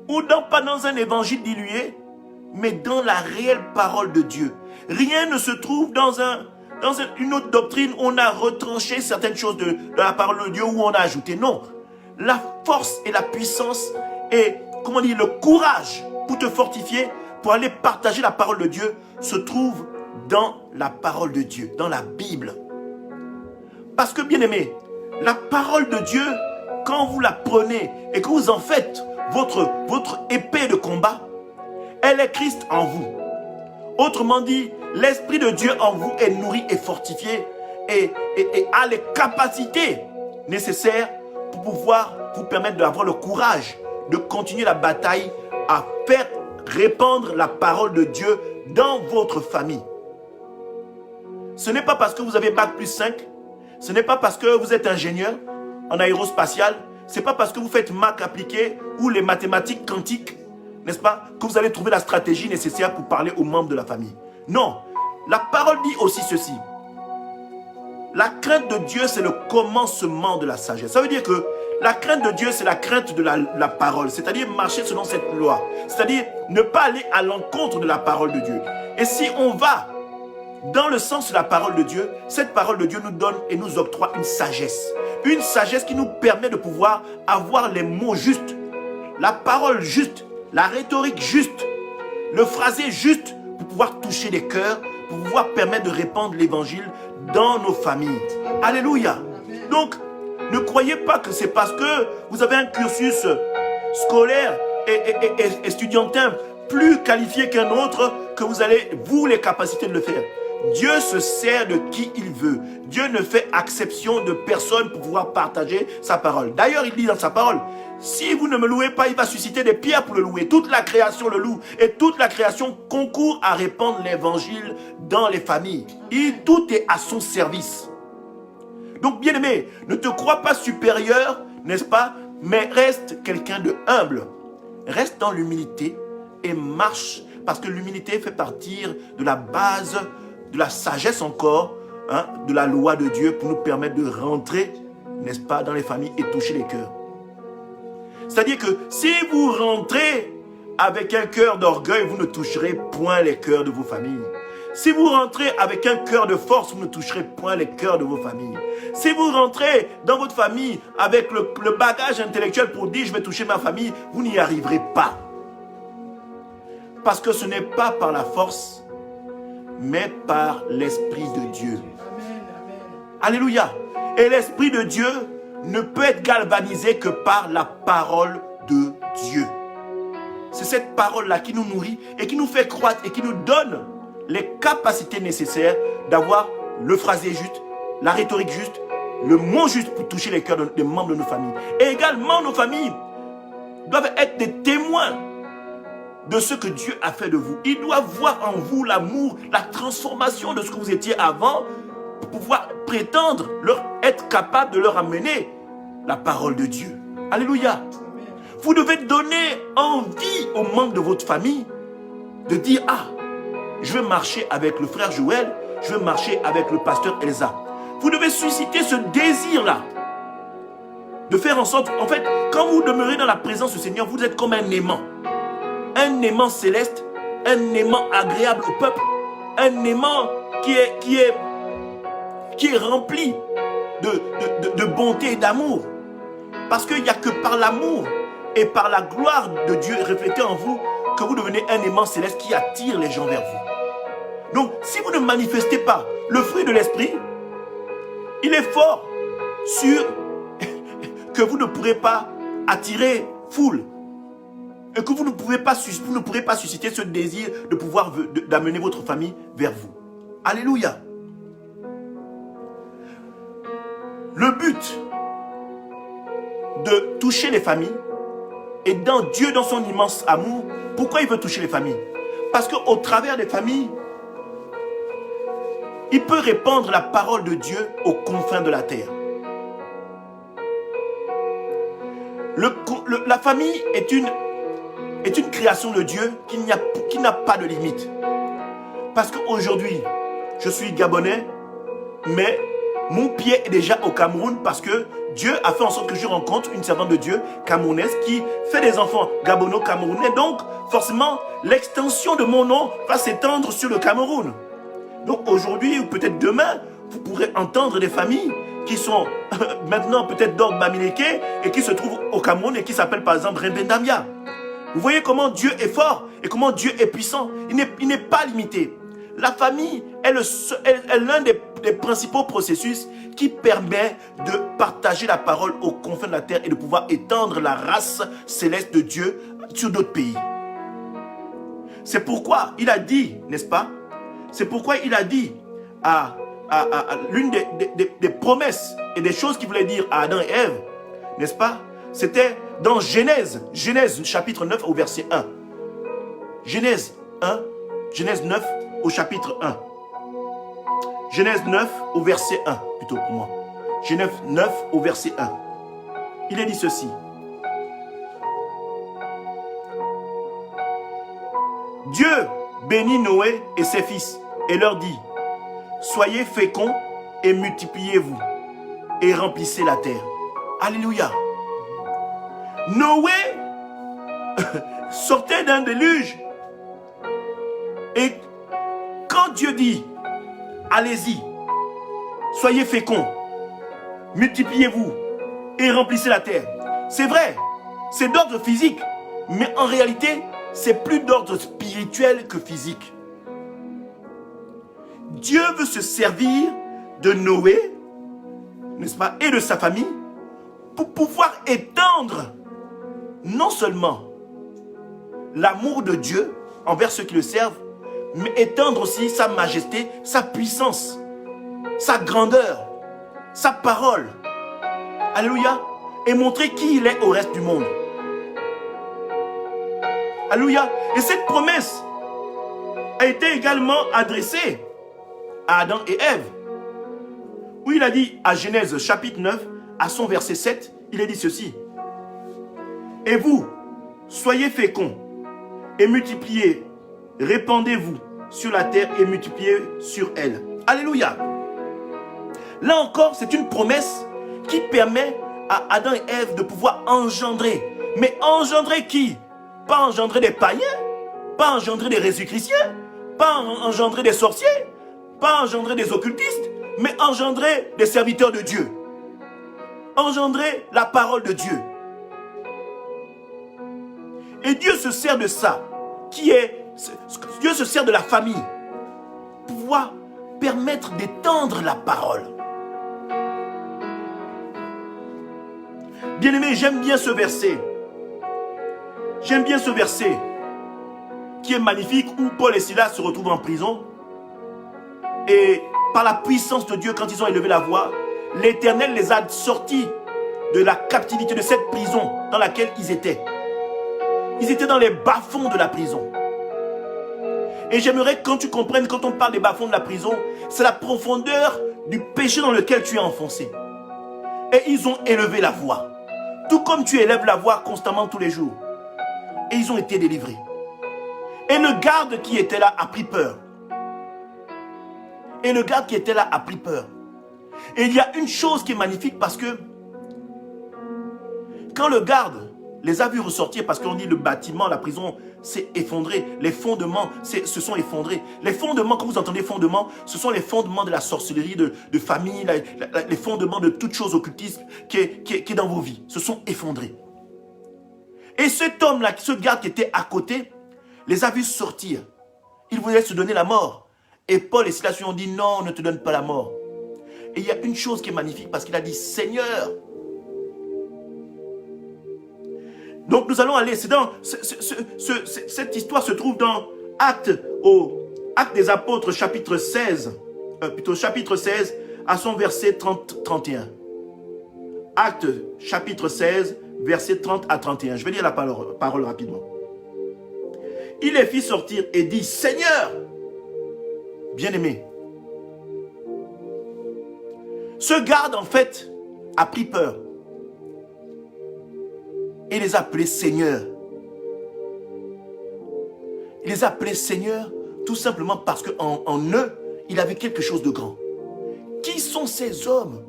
ou pas dans un évangile dilué, mais dans la réelle parole de Dieu. Rien ne se trouve dans une autre doctrine où on a retranché certaines choses de la parole de Dieu, où on a ajouté. Non, la force et la puissance et, le courage pour te fortifier, pour aller partager la parole de Dieu, se trouve dans la parole de Dieu, dans la Bible. Parce que, bien aimé, la parole de Dieu, quand vous la prenez et que vous en faites votre épée de combat, elle est Christ en vous. Autrement dit, l'Esprit de Dieu en vous est nourri et fortifié et a les capacités nécessaires pour pouvoir vous permettre d'avoir le courage de continuer la bataille à faire répandre la parole de Dieu dans votre famille. Ce n'est pas parce que vous avez Bac plus 5, ce n'est pas parce que vous êtes ingénieur en aérospatial, ce n'est pas parce que vous faites maths appliquées ou les mathématiques quantiques, n'est-ce pas, que vous allez trouver la stratégie nécessaire pour parler aux membres de la famille. Non, la parole dit aussi ceci. La crainte de Dieu, c'est le commencement de la sagesse. Ça veut dire que la crainte de Dieu, c'est la crainte de la parole, c'est-à-dire marcher selon cette loi, c'est-à-dire ne pas aller à l'encontre de la parole de Dieu. Et si on va dans le sens de la parole de Dieu, cette parole de Dieu nous donne et nous octroie une sagesse. Une sagesse qui nous permet de pouvoir avoir les mots justes, la parole juste, la rhétorique juste, le phrasé juste pour pouvoir toucher les cœurs, pour pouvoir permettre de répandre l'évangile dans nos familles. Alléluia. Donc, ne croyez pas que c'est parce que vous avez un cursus scolaire et estudiantin plus qualifié qu'un autre que vous avez, vous, les capacités de le faire. Dieu se sert de qui il veut. Dieu ne fait exception de personne pour pouvoir partager sa parole. D'ailleurs, il dit dans sa parole, si vous ne me louez pas, il va susciter des pierres pour le louer. Toute la création le loue et toute la création concourt à répandre l'évangile dans les familles. Tout est à son service. Donc, bien-aimé, ne te crois pas supérieur, n'est-ce pas? Mais reste quelqu'un de humble. Reste dans l'humilité et marche. Parce que l'humilité fait partir de la base, de la sagesse encore, de la loi de Dieu pour nous permettre de rentrer, n'est-ce pas, dans les familles et toucher les cœurs. C'est-à-dire que si vous rentrez avec un cœur d'orgueil, vous ne toucherez point les cœurs de vos familles. Si vous rentrez avec un cœur de force, vous ne toucherez point les cœurs de vos familles. Si vous rentrez dans votre famille avec le bagage intellectuel pour dire « je vais toucher ma famille », vous n'y arriverez pas. Parce que ce n'est pas par la force, mais par l'Esprit de Dieu. Amen. Alléluia. Et l'Esprit de Dieu ne peut être galvanisé que par la parole de Dieu. C'est cette parole-là qui nous nourrit et qui nous fait croître et qui nous donne les capacités nécessaires d'avoir le phrasé juste, la rhétorique juste, le mot juste pour toucher les cœurs des membres de nos familles. Et également, nos familles doivent être des témoins de ce que Dieu a fait de vous. Ils doivent voir en vous l'amour, la transformation de ce que vous étiez avant pour pouvoir prétendre être capable de leur amener la parole de Dieu. Alléluia. Vous devez donner envie aux membres de votre famille de dire « Ah, je vais marcher avec le frère Joël, je vais marcher avec le pasteur Elsa. » Vous devez susciter ce désir-là de faire en sorte, en fait, quand vous demeurez dans la présence du Seigneur, vous êtes comme un aimant. Un aimant céleste, un aimant agréable au peuple, un aimant qui est rempli de bonté et d'amour. Parce qu'il n'y a que par l'amour et par la gloire de Dieu reflétée en vous que vous devenez un aimant céleste qui attire les gens vers vous. Donc, si vous ne manifestez pas le fruit de l'esprit, il est fort sûr que vous ne pourrez pas attirer foule et que vous ne pourrez pas susciter ce désir de pouvoir d'amener votre famille vers vous. Alléluia. Le but de toucher les familles est dans Dieu, dans son immense amour. Pourquoi il veut toucher les familles? Parce qu'au travers des familles, il peut répandre la parole de Dieu aux confins de la terre. La famille est une création de Dieu qui n'a pas de limite. Parce qu'aujourd'hui, je suis Gabonais, mais mon pied est déjà au Cameroun parce que Dieu a fait en sorte que je rencontre une servante de Dieu camerounaise qui fait des enfants gabono-camerounais. Donc, forcément, l'extension de mon nom va s'étendre sur le Cameroun. Donc, aujourd'hui ou peut-être demain, vous pourrez entendre des familles qui sont maintenant peut-être d'ordre bamileke et qui se trouvent au Cameroun et qui s'appellent par exemple Rembendamia. Vous voyez comment Dieu est fort et comment Dieu est puissant. Il n'est pas limité. La famille est l'un des principaux processus qui permet de partager la parole aux confins de la terre et de pouvoir étendre la race céleste de Dieu sur d'autres pays. C'est pourquoi il a dit, n'est-ce pas? C'est pourquoi il a dit à l'une des promesses et des choses qu'il voulait dire à Adam et Ève, n'est-ce pas? C'était dans Genèse chapitre 9 au verset 1. Genèse 9 au chapitre 1. Genèse 9 au verset 1, plutôt pour moi. Genèse 9 au verset 1. Il est dit ceci. Dieu bénit Noé et ses fils et leur dit, soyez féconds et multipliez-vous et remplissez la terre. Alléluia. Noé sortait d'un déluge. Et quand Dieu dit allez-y, soyez féconds, multipliez-vous et remplissez la terre. C'est vrai, c'est d'ordre physique, mais en réalité, c'est plus d'ordre spirituel que physique. Dieu veut se servir de Noé, n'est-ce pas, et de sa famille, pour pouvoir étendre non seulement l'amour de Dieu envers ceux qui le servent, mais étendre aussi sa majesté, sa puissance, sa grandeur, sa parole. Alléluia. Et montrer qui il est au reste du monde. Alléluia. Et cette promesse a été également adressée à Adam et Ève. Où il a dit à Genèse chapitre 9, à son verset 7, il a dit ceci. Et vous, soyez féconds et multipliez, répandez-vous sur la terre et multipliez sur elle. Alléluia. Là encore, c'est une promesse qui permet à Adam et Ève de pouvoir engendrer. Mais engendrer qui? Pas engendrer des païens, pas engendrer des résurrectiens, pas engendrer des sorciers, pas engendrer des occultistes, mais engendrer des serviteurs de Dieu. Engendrer la parole de Dieu. Et Dieu se sert de ça, Dieu se sert de la famille, pour pouvoir permettre d'étendre la parole. Bien-aimé, j'aime bien ce verset. J'aime bien ce verset qui est magnifique, où Paul et Silas se retrouvent en prison. Et par la puissance de Dieu, quand ils ont élevé la voix, l'Éternel les a sortis de la captivité, de cette prison dans laquelle ils étaient. Ils étaient dans les bas-fonds de la prison. Et j'aimerais que quand tu comprennes, quand on parle des bas-fonds de la prison, c'est la profondeur du péché dans lequel tu es enfoncé. Et ils ont élevé la voix. Tout comme tu élèves la voix constamment tous les jours. Et ils ont été délivrés. Et le garde qui était là a pris peur. Et le garde qui était là a pris peur. Et il y a une chose qui est magnifique, parce que quand le garde les a vus ressortir, parce qu'on dit le bâtiment, la prison s'est effondré, les fondements se sont effondrés. Les fondements, quand vous entendez fondements, ce sont les fondements de la sorcellerie, de famille, les fondements de toute chose occultiste qui est dans vos vies, se sont effondrés. Et cet homme-là, ce garde qui était à côté, les a vus sortir. Il voulait se donner la mort. Et Paul et Silas lui ont dit, non, on ne te donne pas la mort. Et il y a une chose qui est magnifique, parce qu'il a dit, Seigneur. Donc nous allons aller, c'est dans, cette histoire se trouve dans Actes des Apôtres, chapitre 16, chapitre 16, à son verset 30-31. Actes, chapitre 16, verset 30 à 31. Je vais lire la parole rapidement. Il les fit sortir et dit, Seigneur, bien-aimé. Ce garde, en fait, a pris peur. Et les a appelés Seigneur. Il les a appelés Seigneur tout simplement parce qu'en eux, il avait quelque chose de grand. Qui sont ces hommes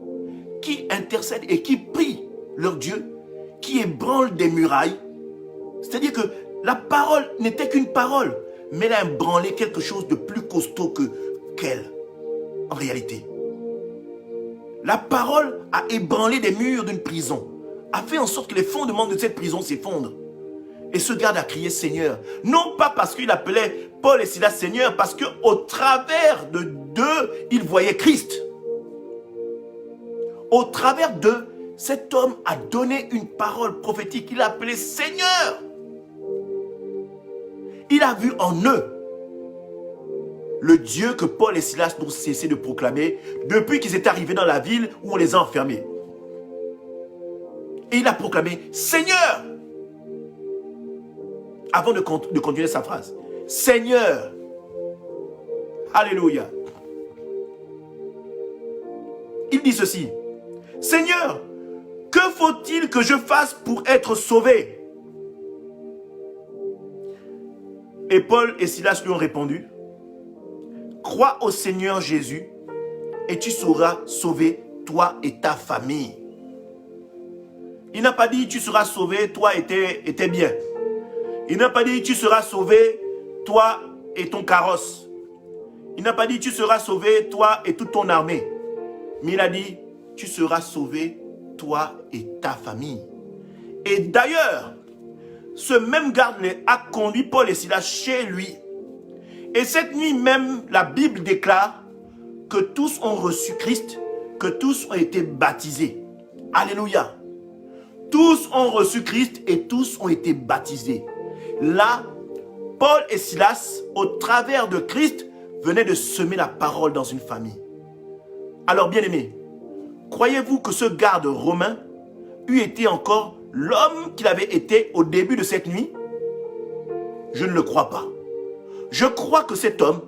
qui intercèdent et qui prient leur Dieu, qui ébranlent des murailles? C'est-à-dire que la parole n'était qu'une parole, mais elle a ébranlé quelque chose de plus costaud qu'elle, en réalité. La parole a ébranlé des murs d'une prison, a fait en sorte que les fondements de cette prison s'effondrent. Et ce garde a crié Seigneur. Non pas parce qu'il appelait Paul et Silas Seigneur, parce qu'au travers de d'eux, il voyait Christ. Au travers d'eux, cet homme a donné une parole prophétique. Il a appelé Seigneur. Il a vu en eux le Dieu que Paul et Silas n'ont cessé de proclamer depuis qu'ils étaient arrivés dans la ville où on les a enfermés. Et il a proclamé Seigneur. Avant de continuer sa phrase. Seigneur. Alléluia. Il dit ceci. Seigneur, que faut-il que je fasse pour être sauvé? Et Paul et Silas lui ont répondu. Crois au Seigneur Jésus et tu seras sauvé, toi et ta famille. Il n'a pas dit tu seras sauvé, toi et tes biens. Il n'a pas dit tu seras sauvé, toi et ton carrosse. Il n'a pas dit tu seras sauvé, toi et toute ton armée. Mais il a dit tu seras sauvé, toi et ta famille. Et d'ailleurs, ce même garde a conduit Paul et Silas chez lui. Et cette nuit même, la Bible déclare que tous ont reçu Christ, que tous ont été baptisés. Alléluia. Tous ont reçu Christ et tous ont été baptisés. Là, Paul et Silas, au travers de Christ, venaient de semer la parole dans une famille. Alors, bien-aimés, croyez-vous que ce garde romain eût été encore l'homme qu'il avait été au début de cette nuit? Je ne le crois pas. Je crois que cet homme,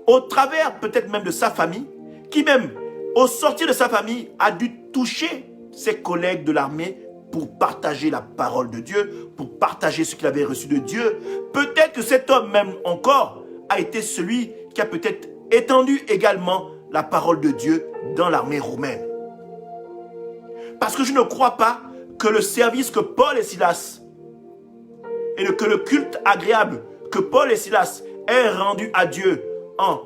au travers peut-être même de sa famille, qui même, au sortir de sa famille, a dû toucher ses collègues de l'armée pour partager la parole de Dieu, pour partager ce qu'il avait reçu de Dieu. Peut-être que cet homme même encore a été celui qui a peut-être étendu également la parole de Dieu dans l'armée romaine. Parce que je ne crois pas que le service que Paul et Silas et que le culte agréable que Paul et Silas aient rendu à Dieu en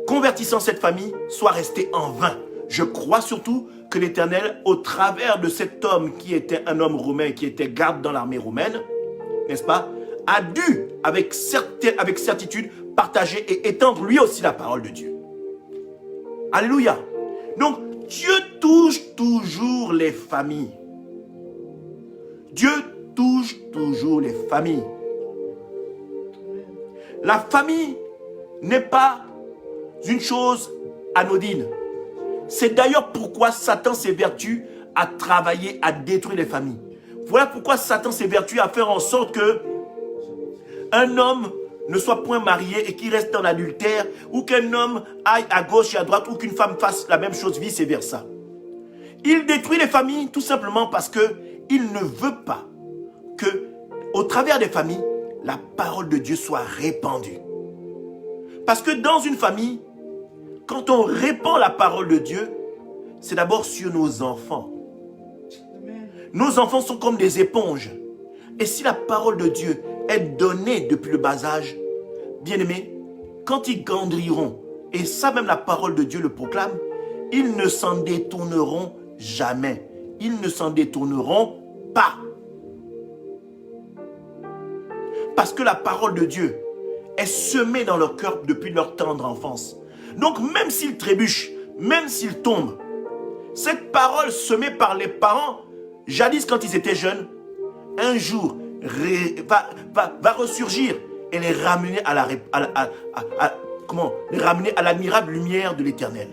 convertissant cette famille soit resté en vain. Je crois surtout que l'Éternel, au travers de cet homme qui était un homme romain, qui était garde dans l'armée romaine, n'est-ce pas, a dû, avec certitude, partager et étendre lui aussi la parole de Dieu. Alléluia. Donc, Dieu touche toujours les familles. Dieu touche toujours les familles. La famille n'est pas une chose anodine. C'est d'ailleurs pourquoi Satan s'évertue à travailler, à détruire les familles. Voilà pourquoi Satan s'évertue à faire en sorte que un homme ne soit point marié et qu'il reste dans l'adultère, ou qu'un homme aille à gauche et à droite, ou qu'une femme fasse la même chose, vice versa. Il détruit les familles tout simplement parce qu'il ne veut pas que, au travers des familles, la parole de Dieu soit répandue. Parce que dans une famille, quand on répand la parole de Dieu, c'est d'abord sur nos enfants. Nos enfants sont comme des éponges. Et si la parole de Dieu est donnée depuis le bas âge, bien-aimés, quand ils grandiront, et ça même la parole de Dieu le proclame, ils ne s'en détourneront jamais. Ils ne s'en détourneront pas. Parce que la parole de Dieu est semée dans leur cœur depuis leur tendre enfance. Donc même s'ils trébuchent, même s'ils tombent, cette parole semée par les parents, jadis quand ils étaient jeunes, un jour va ressurgir et les ramener à l'admirable lumière de l'Éternel.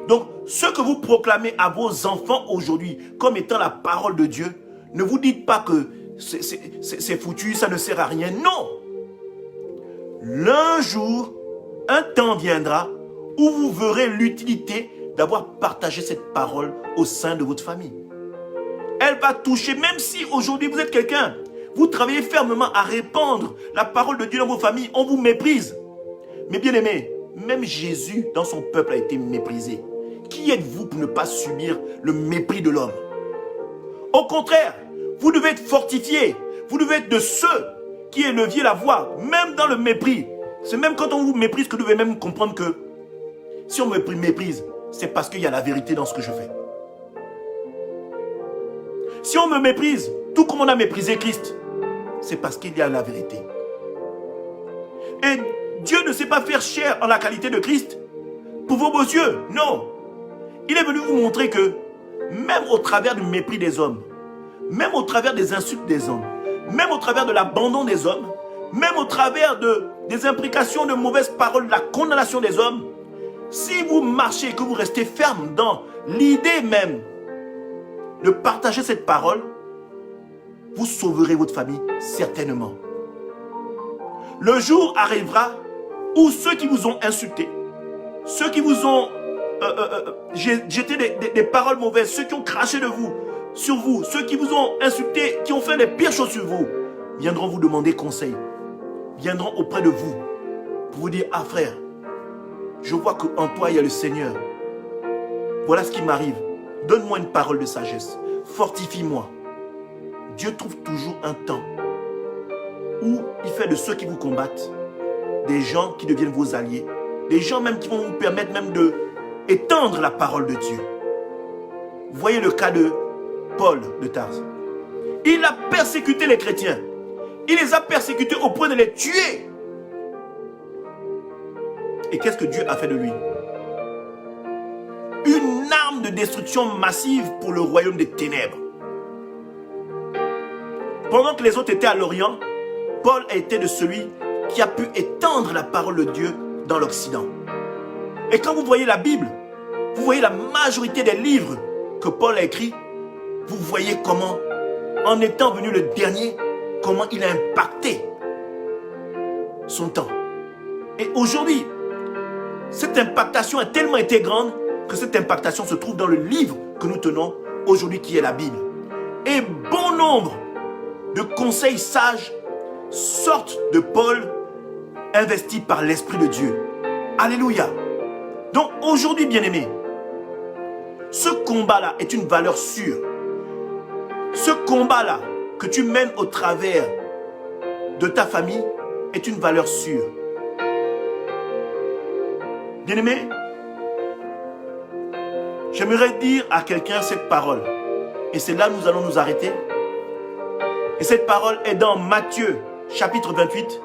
Donc, ce que vous proclamez à vos enfants aujourd'hui comme étant la parole de Dieu, ne vous dites pas que c'est foutu, ça ne sert à rien. Non! L'un jour, un temps viendra où vous verrez l'utilité d'avoir partagé cette parole au sein de votre famille. Elle va toucher, même si aujourd'hui vous êtes quelqu'un, vous travaillez fermement à répandre la parole de Dieu dans vos familles, on vous méprise. Mais bien aimé, même Jésus dans son peuple a été méprisé. Qui êtes-vous pour ne pas subir le mépris de l'homme? Au contraire, vous devez être fortifié. Vous devez être de ceux qui éleviez la voix, même dans le mépris. C'est même quand on vous méprise que vous devez même comprendre que si on me méprise, c'est parce qu'il y a la vérité dans ce que je fais. Si on me méprise, tout comme on a méprisé Christ, c'est parce qu'il y a la vérité. Et Dieu ne sait pas faire chair en la qualité de Christ pour vos beaux yeux. Non. Il est venu vous montrer que même au travers du mépris des hommes, même au travers des insultes des hommes, même au travers de l'abandon des hommes, même au travers des implications de mauvaises paroles, de la condamnation des hommes, si vous marchez et que vous restez ferme dans l'idée même de partager cette parole, vous sauverez votre famille certainement. Le jour arrivera où ceux qui vous ont insulté, ceux qui vous ont jeté des paroles mauvaises, ceux qui ont craché sur vous, ceux qui vous ont insulté, qui ont fait les pires choses sur vous, viendront vous demander conseil, viendront auprès de vous pour vous dire: ah frère, je vois qu'en toi il y a le Seigneur. Voilà ce qui m'arrive. Donne-moi une parole de sagesse. Fortifie-moi. Dieu trouve toujours un temps où il fait de ceux qui vous combattent des gens qui deviennent vos alliés, des gens même qui vont vous permettre même de étendre la parole de Dieu. Vous voyez le cas de Paul de Tarse. Il a persécuté les chrétiens. Il les a persécutés au point de les tuer. Et qu'est-ce que Dieu a fait de lui? Une arme de destruction massive pour le royaume des ténèbres. Pendant que les autres étaient à l'Orient, Paul a été de celui qui a pu étendre la parole de Dieu dans l'Occident. Et quand vous voyez la Bible, vous voyez la majorité des livres que Paul a écrits, vous voyez comment, en étant venu le dernier, comment il a impacté son temps. Et aujourd'hui, cette impactation a tellement été grande que cette impactation se trouve dans le livre que nous tenons aujourd'hui qui est la Bible. Et bon nombre de conseils sages sortent de Paul investis par l'Esprit de Dieu. Alléluia. Donc aujourd'hui, bien-aimés, ce combat-là est une valeur sûre. Ce combat-là que tu mènes au travers de ta famille est une valeur sûre. Bien-aimés, j'aimerais dire à quelqu'un cette parole. Et c'est là que nous allons nous arrêter. Et cette parole est dans Matthieu, chapitre 28,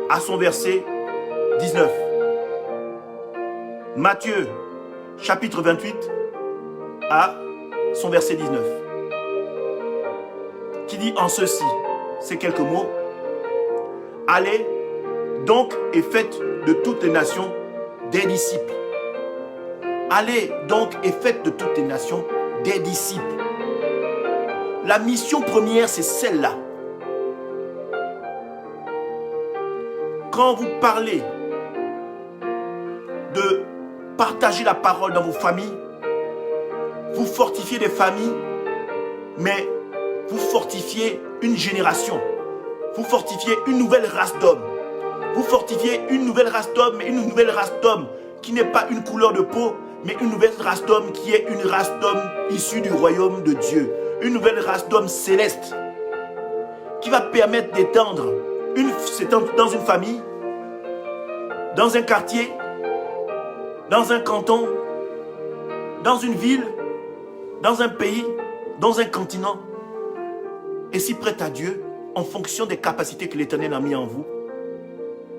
à son verset 19. Matthieu, chapitre 28, à son verset 19. Qui dit en ceci, ces quelques mots: allez donc et faites de toutes les nations des disciples. Allez donc et faites de toutes les nations des disciples. La mission première, c'est celle-là. Quand vous parlez de partager la parole dans vos familles, vous fortifiez des familles, mais vous fortifiez une génération. Vous fortifiez une nouvelle race d'hommes. Vous fortifiez une nouvelle race d'hommes, mais une nouvelle race d'hommes qui n'est pas une couleur de peau, mais une nouvelle race d'hommes qui est une race d'hommes issue du royaume de Dieu. Une nouvelle race d'hommes célestes qui va permettre d'étendre dans une famille, dans un quartier, dans un canton, dans une ville, dans un pays, dans un continent. Et si prête à Dieu, en fonction des capacités que l'Éternel a mis en vous,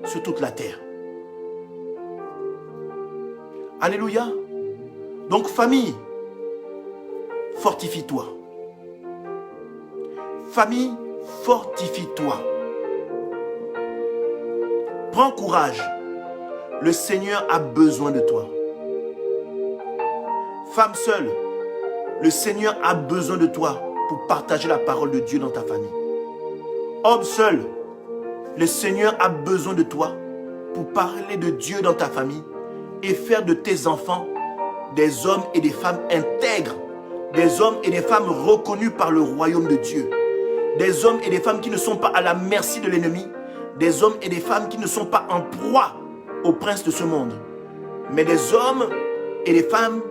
sur toute la terre. Alléluia. Donc famille, fortifie-toi. Famille, fortifie-toi. Prends courage. Le Seigneur a besoin de toi. Femme seule, le Seigneur a besoin de toi pour partager la parole de Dieu dans ta famille. Homme seul, le Seigneur a besoin de toi pour parler de Dieu dans ta famille et faire de tes enfants des hommes et des femmes intègres, des hommes et des femmes reconnus par le royaume de Dieu, des hommes et des femmes qui ne sont pas à la merci de l'ennemi, des hommes et des femmes qui ne sont pas en proie au prince de ce monde, mais des hommes et des femmes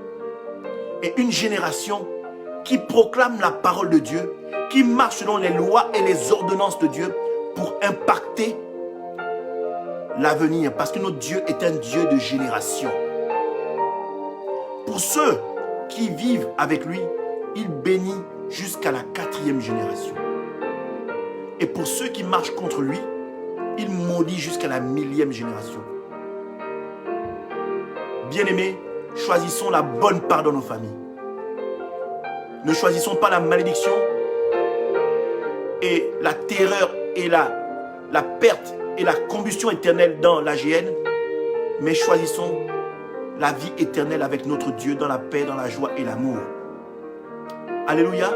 et une génération qui proclame la parole de Dieu, qui marche selon les lois et les ordonnances de Dieu pour impacter l'avenir, parce que notre Dieu est un Dieu de génération. Pour ceux qui vivent avec lui, il bénit jusqu'à la 4e génération. Et pour ceux qui marchent contre lui, il maudit jusqu'à la 1000e génération. Bien-aimés, choisissons la bonne part dans nos familles. Ne choisissons pas la malédiction et la terreur et la perte et la combustion éternelle dans l'AGN, mais choisissons la vie éternelle avec notre Dieu dans la paix, dans la joie et l'amour. Alléluia.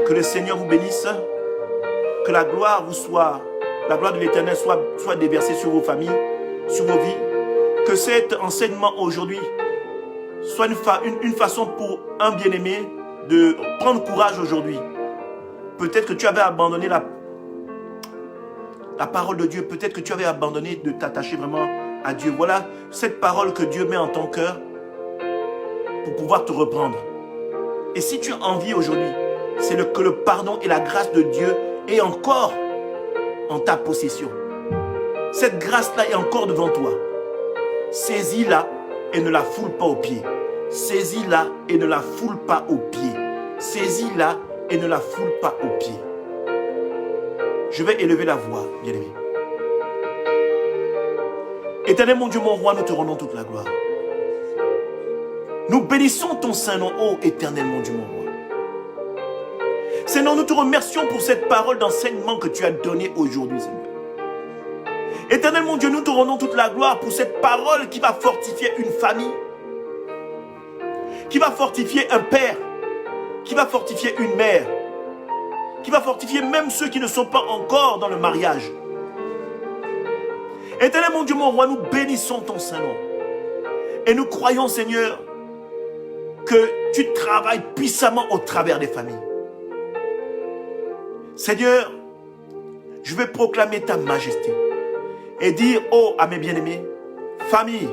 Que le Seigneur vous bénisse. Que la gloire de l'Éternel soit déversée sur vos familles, sur vos vies. Que cet enseignement aujourd'hui soit une façon pour un bien-aimé de prendre courage aujourd'hui. Peut-être que tu avais abandonné la parole de Dieu. Peut-être que tu avais abandonné de t'attacher vraiment à Dieu. Voilà cette parole que Dieu met en ton cœur pour pouvoir te reprendre. Et si tu as envie aujourd'hui, c'est que le pardon et la grâce de Dieu est encore en ta possession. Cette grâce-là est encore devant toi. Saisis-la et ne la foule pas aux pieds. Saisis-la et ne la foule pas aux pieds. Saisis-la et ne la foule pas aux pieds. Je vais élever la voix, bien-aimé. Éternel mon Dieu, mon roi, nous te rendons toute la gloire. Nous bénissons ton Saint-Nom, ô éternel mon Dieu, mon roi. Seigneur, nous te remercions pour cette parole d'enseignement que tu as donnée aujourd'hui, Seigneur. Éternel mon Dieu, nous te rendons toute la gloire pour cette parole qui va fortifier une famille, qui va fortifier un père, qui va fortifier une mère, qui va fortifier même ceux qui ne sont pas encore dans le mariage. Éternel mon Dieu, mon roi, nous bénissons ton Saint-Nom. Et nous croyons, Seigneur, que tu travailles puissamment au travers des familles. Seigneur, je vais proclamer ta majesté et dire, oh, à mes bien-aimés, famille,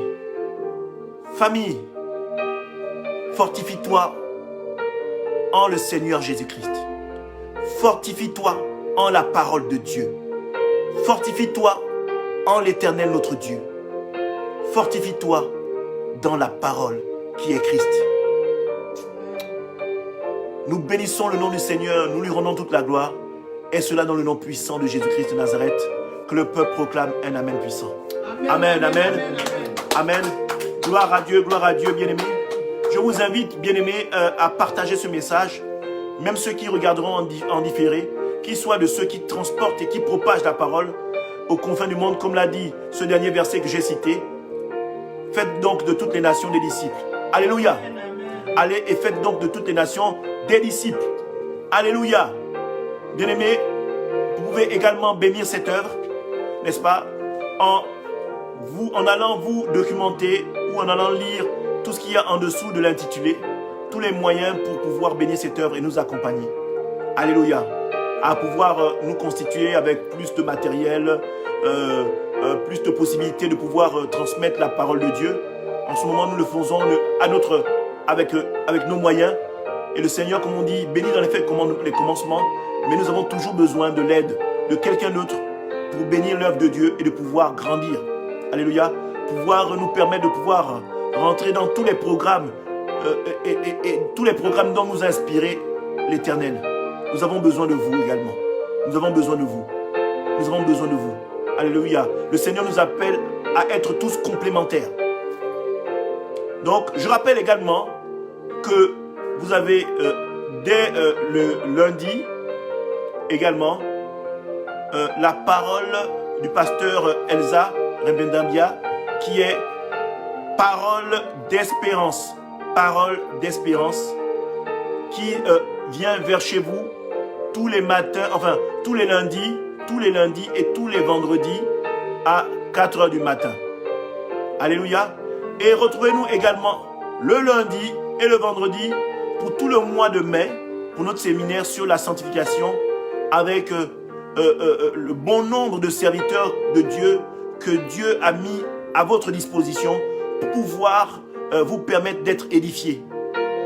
famille, fortifie-toi en le Seigneur Jésus-Christ. Fortifie-toi en la parole de Dieu. Fortifie-toi en l'Éternel notre Dieu. Fortifie-toi dans la parole qui est Christ. Nous bénissons le nom du Seigneur, nous lui rendons toute la gloire. Et cela dans le nom puissant de Jésus-Christ de Nazareth, que le peuple proclame un Amen puissant. Amen, Amen, Amen. Gloire à Dieu, bien-aimés. Je vous invite, bien-aimés, à partager ce message. Même ceux qui regarderont en différé, qu'ils soient de ceux qui transportent et qui propagent la parole aux confins du monde, comme l'a dit ce dernier verset que j'ai cité. Faites donc de toutes les nations des disciples. Alléluia. Allez et faites donc de toutes les nations des disciples. Alléluia. Bien-aimés, vous pouvez également bénir cette œuvre, n'est-ce pas, en allant vous documenter ou en allant lire tout ce qu'il y a en dessous de l'intitulé, tous les moyens pour pouvoir bénir cette œuvre et nous accompagner. Alléluia. À pouvoir nous constituer avec plus de matériel, plus de possibilités de pouvoir transmettre la parole de Dieu. En ce moment, nous le faisons avec nos moyens. Et le Seigneur, comme on dit, bénit dans les commencements. Mais nous avons toujours besoin de l'aide de quelqu'un d'autre pour bénir l'œuvre de Dieu et de pouvoir grandir. Alléluia. Pouvoir nous permettre de pouvoir rentrer dans tous les programmes et tous les programmes dont nous a inspiré l'Éternel. Nous avons besoin de vous également. Nous avons besoin de vous. Nous avons besoin de vous. Alléluia. Le Seigneur nous appelle à être tous complémentaires. Donc, je rappelle également que vous avez dès le lundi également la parole du pasteur Elsa Rebendambia qui est parole d'espérance. Parole d'espérance qui vient vers chez vous tous les matins, enfin tous les lundis et tous les vendredis à 4 h du matin. Alléluia. Et retrouvez-nous également le lundi et le vendredi pour tout le mois de mai pour notre séminaire sur la sanctification avec le bon nombre de serviteurs de Dieu que Dieu a mis à votre disposition pour pouvoir vous permettre d'être édifiés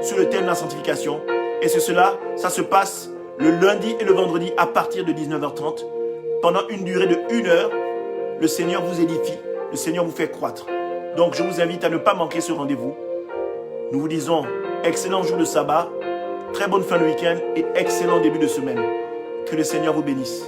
sur le thème de la sanctification. Et c'est cela, ça se passe le lundi et le vendredi à partir de 19 h 30. Pendant une durée de 1 heure, le Seigneur vous édifie, le Seigneur vous fait croître. Donc je vous invite à ne pas manquer ce rendez-vous. Nous vous disons excellent jour de sabbat, très bonne fin de week-end et excellent début de semaine. Que le Seigneur vous bénisse.